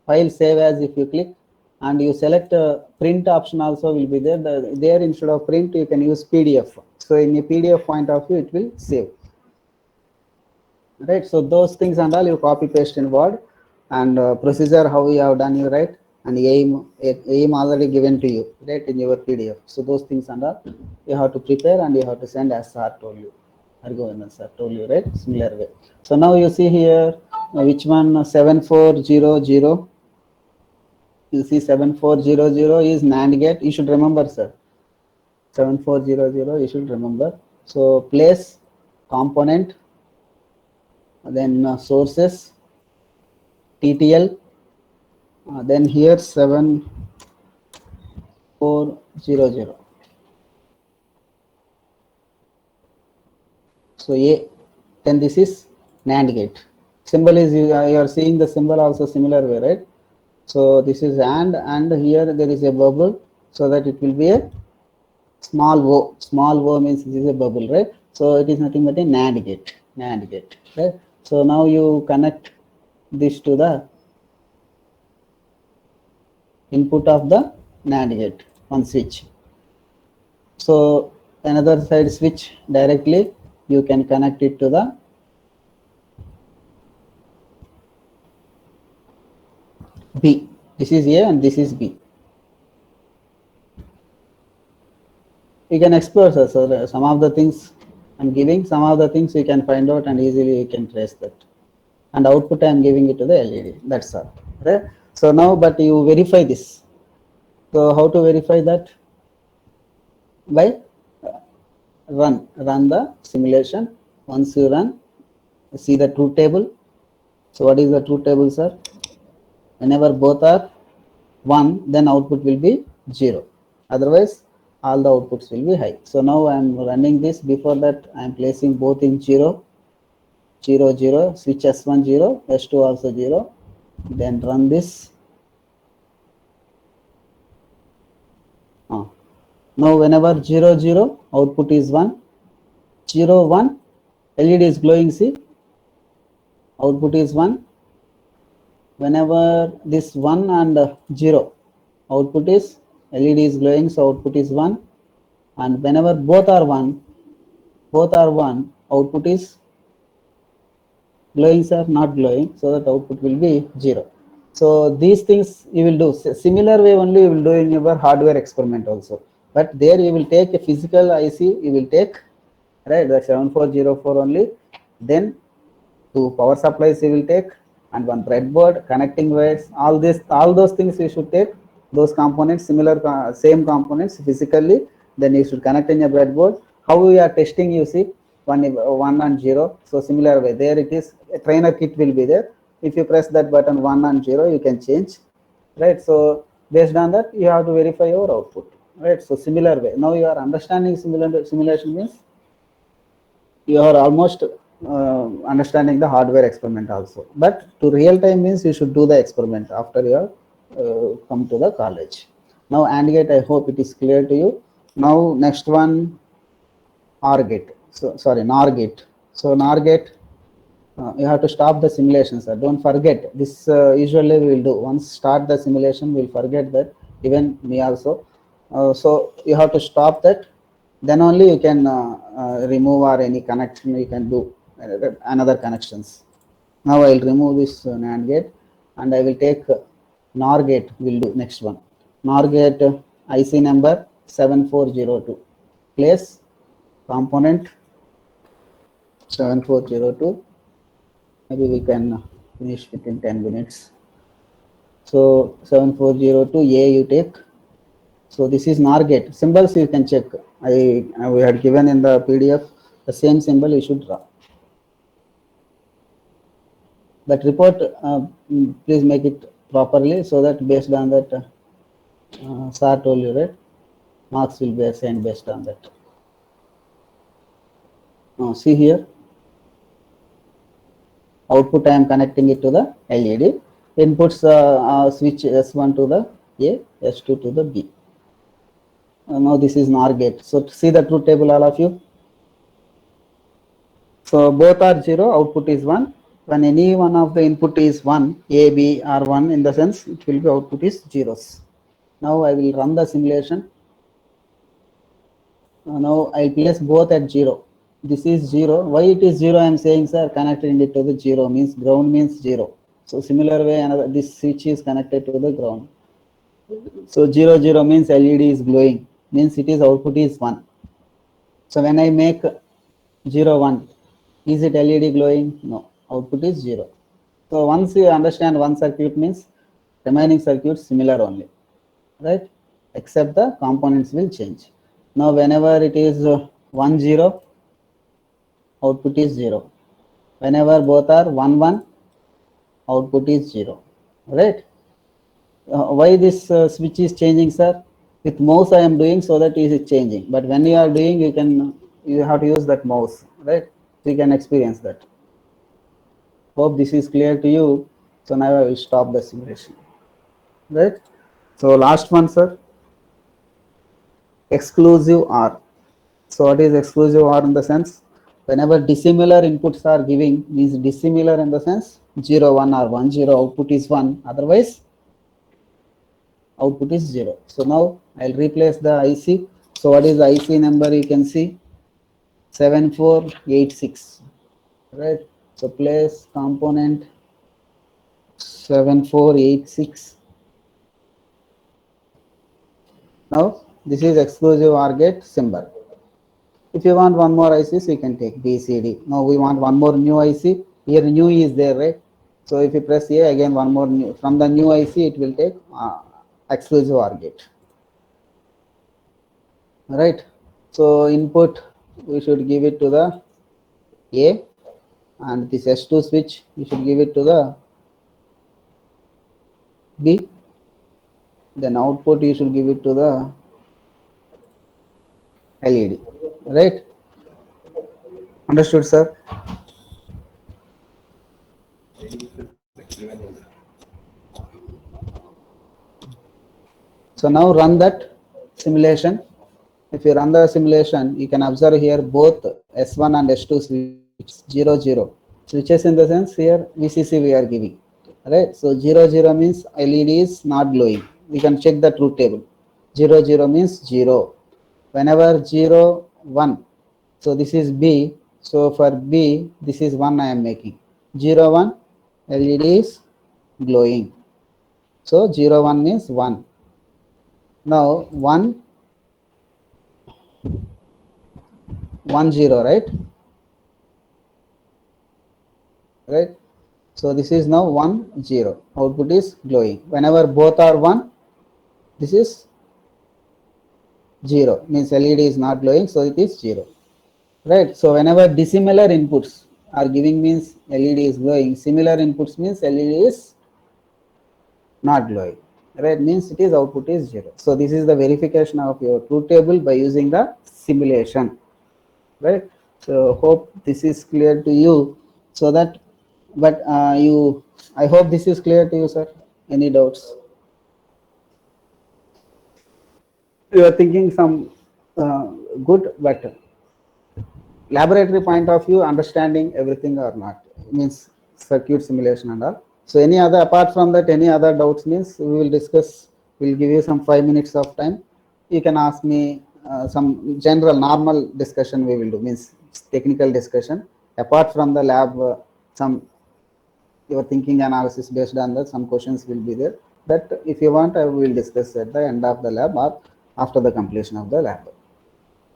file save as if you click, and you select print option also will be there. There instead of print you can use PDF. So in a PDF point of view it will save. Right, so those things and all you copy paste in Word, and procedure how you have done, you right, and aim already given to you, right, in your PDF. So those things and all you have to prepare and you have to send as sir told you, Hargovindan sir told you, right, similar way. So now you see here which one 7400, you see 7400 is NAND gate. You should remember, sir, 7400 you should remember. So place component, then sources, TTL, then here 7400. So A, then this is NAND gate. Symbol is, you are seeing the symbol also similar way, right? So this is and here there is a bubble, so that it will be a small O. Small O means this is a bubble, right? So it is nothing but a NAND gate, right? So now you connect this to the input of the NAND gate on switch. So another side switch directly you can connect it to the B. This is A and this is B. You can explore, sir. So some of the things I'm giving, some of the things you can find out and easily you can trace that. And output I am giving it to the LED. That's all. Right? So now, but you verify this. So how to verify that? By run the simulation. Once you run, see the truth table. So what is the truth table, sir? Whenever both are 1, then output will be 0. Otherwise, all the outputs will be high. So now I am running this. Before that, I am placing both in 0, 0, 0, switch S1 0, S2 also 0. Then run this. Now whenever 0, 0, output is 1. 0, 1, LED is glowing, see, output is 1. Whenever this 1 and 0, output is, LED is glowing, so output is 1. And whenever both are 1, output is glowing, sir, not glowing, so that output will be 0. So these things you will do. Similar way only you will do in your hardware experiment also. But there you will take a physical IC, you will take, right, the 7404 only. Then 2 power supplies you will take, and 1 breadboard, connecting wires, all those things you should take, those components, similar, same components physically, then you should connect in a breadboard. How we are testing, you see, 1 and 0. So similar way, there it is, a trainer kit will be there. If you press that button 1 and 0, you can change, right? So based on that, you have to verify your output, right? So similar way. Now you are understanding simulation means you are almost understanding the hardware experiment also. But to real time means you should do the experiment after you have come to the college. Now AND gate, I hope it is clear to you. Now next one, OR gate. So sorry, NOR gate. So NOR gate, you have to stop the simulation, sir. Don't forget this. Usually we will do once start the simulation. We'll forget that. Even me also. So you have to stop that. Then only you can remove or any connection you can do another connections. Now I will remove this NAND gate and I will take NOR gate. Will do next one. NOR gate IC number 7402. Place component 7402. Maybe we can finish within 10 minutes. So 7402 A you take. So this is NOR gate. Symbols you can check. We had given in the PDF the same symbol you should draw. That report, please make it properly so that based on that, sir told you, right? Marks will be assigned based on that. Now see here. Output I am connecting it to the LED. Inputs switch S1 to the A, S2 to the B. Now this is NOR gate. So see the truth table, all of you. So both are 0, output is 1. When any one of the input is 1, A, B are 1 in the sense it will be output is zeros. Now I will run the simulation. Now I will place both at 0. This is 0. Why it is 0? I am saying, sir, connecting it to the 0 means ground means 0. So similar way, another this switch is connected to the ground. So 0, 0 means LED is glowing, means it is output is 1. So when I make 0, 1, is it LED glowing? No, output is 0. So once you understand one circuit means remaining circuits similar only, right? Except the components will change. Now whenever it is 1, 0, output is 0. Whenever both are 1, 1, output is 0, right? Why this switch is changing, sir? With mouse I am doing so that it is changing. But when you are doing, you have to use that mouse, right? So you can experience that. Hope this is clear to you. So now I will stop the simulation, right? So last one, sir. Exclusive OR. So what is exclusive OR in the sense? Whenever dissimilar inputs are giving, means dissimilar in the sense 0, 1 or 1, 0, output is 1. Otherwise, output is 0. So now I'll replace the IC. So what is the IC number? You can see 7486, right? So place component 7486. Now this is exclusive OR gate symbol. If you want one more IC, so you can take B, C, D. Now we want one more new IC. Here new is there, right? So if you press A, again one more new. From the new IC, it will take exclusive OR gate. Right? So input, we should give it to the A, and this S2 switch, we should give it to the B. Then output, you should give it to the LED. Right? Understood, sir? So now run that simulation. If you run the simulation, you can observe here both S1 and S2 switches 0, 0. Switches in the sense here VCC we are giving. Right? So 0, 0 means LED is not glowing. We can check the truth table. 0, 0 means 0. Whenever 0, 1. So this is B. So for B, this is 1 I am making. 0, 1, LED is glowing. So 0, 1 means 1. Now 1, 1, 0, right? Right? So this is now 1, 0. Output is glowing. Whenever both are 1, this is 0. Means LED is not glowing, so it is 0. Right? So whenever dissimilar inputs are giving means LED is glowing. Similar inputs means LED is not glowing. Right? Means it is output is 0. So this is the verification of your truth table by using the simulation. Right? So hope this is clear to you. So that, but I hope this is clear to you, sir. Any doubts? You are thinking some good, but laboratory point of view, understanding everything or not means circuit simulation and all. So any other apart from that, any other doubts means we will discuss. We'll give you some 5 minutes of time. You can ask me some general normal discussion. We will do means technical discussion. Apart from the lab, some your thinking analysis based on that. Some questions will be there. That if you want, I will discuss at the end of the lab or after the completion of the lab.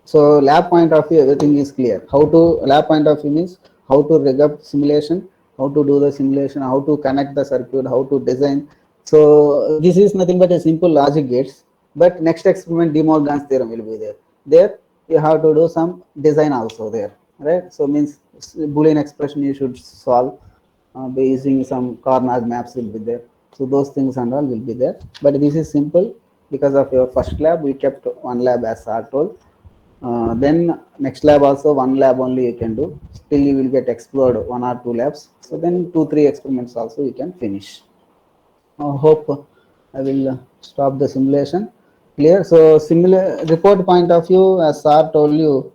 So lab point of view, everything is clear. How to lab point of view means how to rig up simulation, how to do the simulation, how to connect the circuit, how to design. So this is nothing but a simple logic gates. But next experiment, De Morgan's theorem will be there. There you have to do some design also there, right? So means Boolean expression you should solve by using some Karnaugh maps will be there. So those things and all will be there. But this is simple because of your first lab. We kept one lab as I told. Then next lab also one lab only you can do. Still you will get explored 1 or 2 labs. So then 2-3 experiments also you can finish. Hope I will stop the simulation. Clear. So report point of view, as sir told you,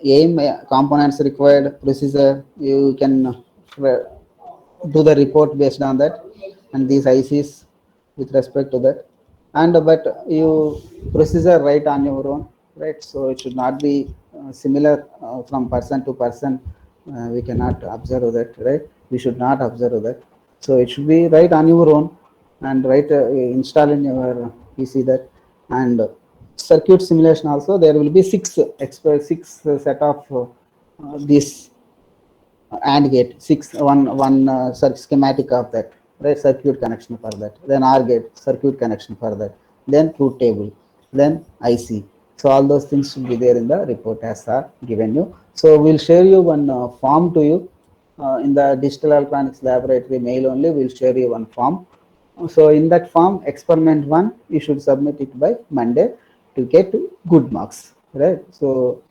aim components required procedure. You can do the report based on that, and these ICs with respect to that. And but you procedure write on your own, right? So it should not be similar from person to person. We cannot observe that, right? We should not observe that. So it should be right on your own and install in your PC that. And circuit simulation also there will be six set of these AND gate, one schematic of that, right? Circuit connection for that, then OR gate, circuit connection for that, then truth table, then IC. So all those things should be there in the report as are given you. So we'll share you one form to you in the digital electronics laboratory mail only. We'll share you one form. So in that form, experiment 1, you should submit it by Monday to get good marks, right? So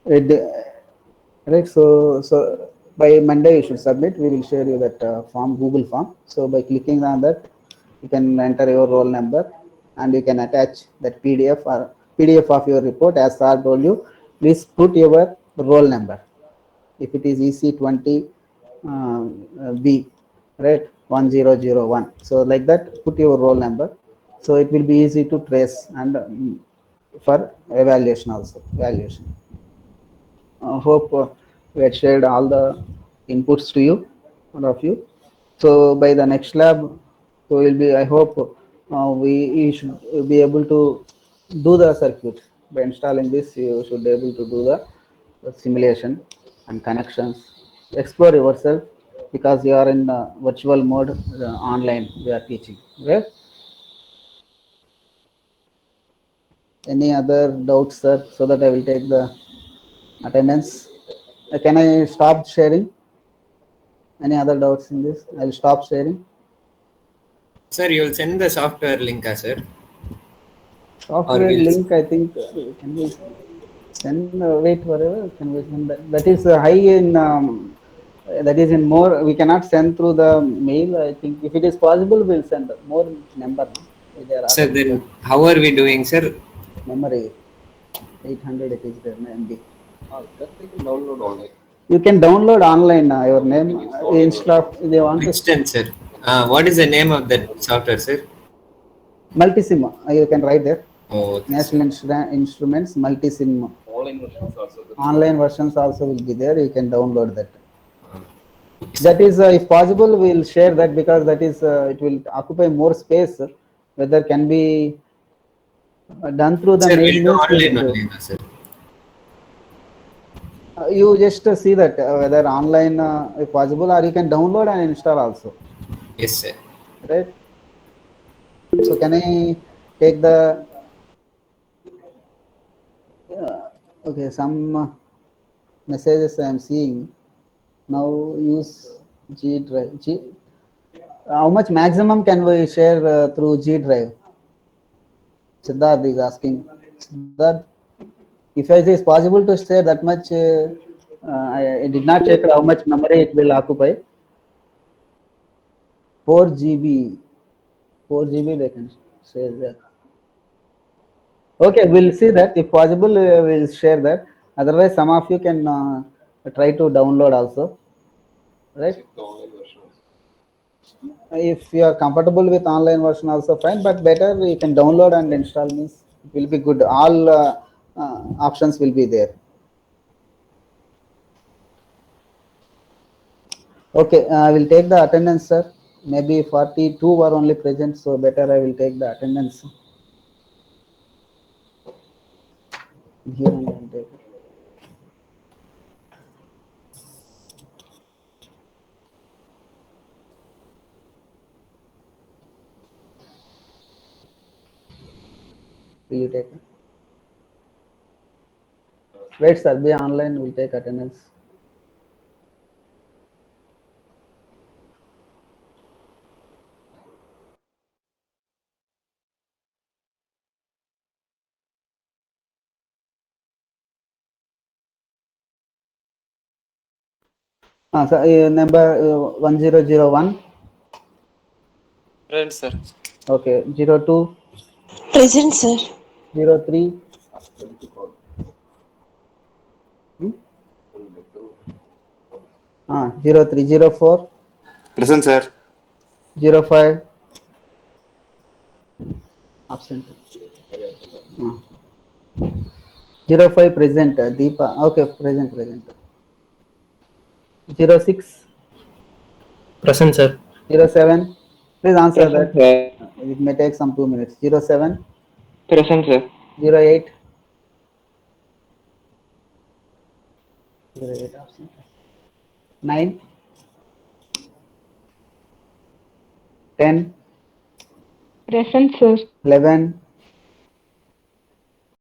right, so by Monday you should submit. We will share you that form, Google form. So by clicking on that, you can enter your roll number and you can attach that PDF or PDF of your report. As sir told you, please put your roll number. If it is EC20 B, right, 1001. So like that, put your roll number. So it will be easy to trace and for evaluation also. Hope we had shared all the inputs to you, all of you. So by the next lab, so will be. I hope we should be able to do the circuit. By installing this, you should be able to do the simulation and connections. Explore yourself because you are in virtual mode, online. We are teaching. Okay. Any other doubts, sir? So that I will take the attendance. Can I stop sharing? Any other doubts in this? I'll stop sharing. Sir, you'll send the software link, sir. Software link, I think, can we send, wait, whatever, can we send that? That is high in, that is in more, we cannot send through the mail. I think if it is possible, we'll send more number. Sir, then how are we doing, sir? Memory, 800 it is there, MB. You can download online your name instead of they want Which to. sir? What is the name of that software, sir? Multisim, you can write there. Oh, okay, National Instruments Multisim. Online versions also will be there. You can download that. That is, if possible, we will share that because that is it will occupy more space. Whether can be done through the sir, mail. we'll online only, sir. You just see that whether online if possible, or you can download and install also. Yes, sir. Right. So can I take the okay, some messages I am seeing now. Use G drive. How much maximum can we share through G drive? Siddharth is asking. Siddharth, if it is possible to share that much, I did not check how much memory it will occupy. 4 GB they can share there. Okay, we'll see that. If possible, we'll share that. Otherwise, some of you can try to download also, right? If you are comfortable with online version, also fine. But better you can download and install. Means it will be good. All options will be there. Okay, I will take the attendance, sir. Maybe 42 were only present, so better I will take the attendance. Here and I'll take it. Will you take it? Wait, sir. Be online. We'll take attendance. So, number 1001. Present, sir. Okay, 02, Present, sir. 03. Hmm? 03, 04, Present, sir. 05. Absent. 05 present. Deepa. Okay, present. 06, Present, sir. 07. Please answer Present, that. sir. It may take some 2 minutes. 07, Present, sir. 08. 08 absent. 9, 10, Present, sir. 11,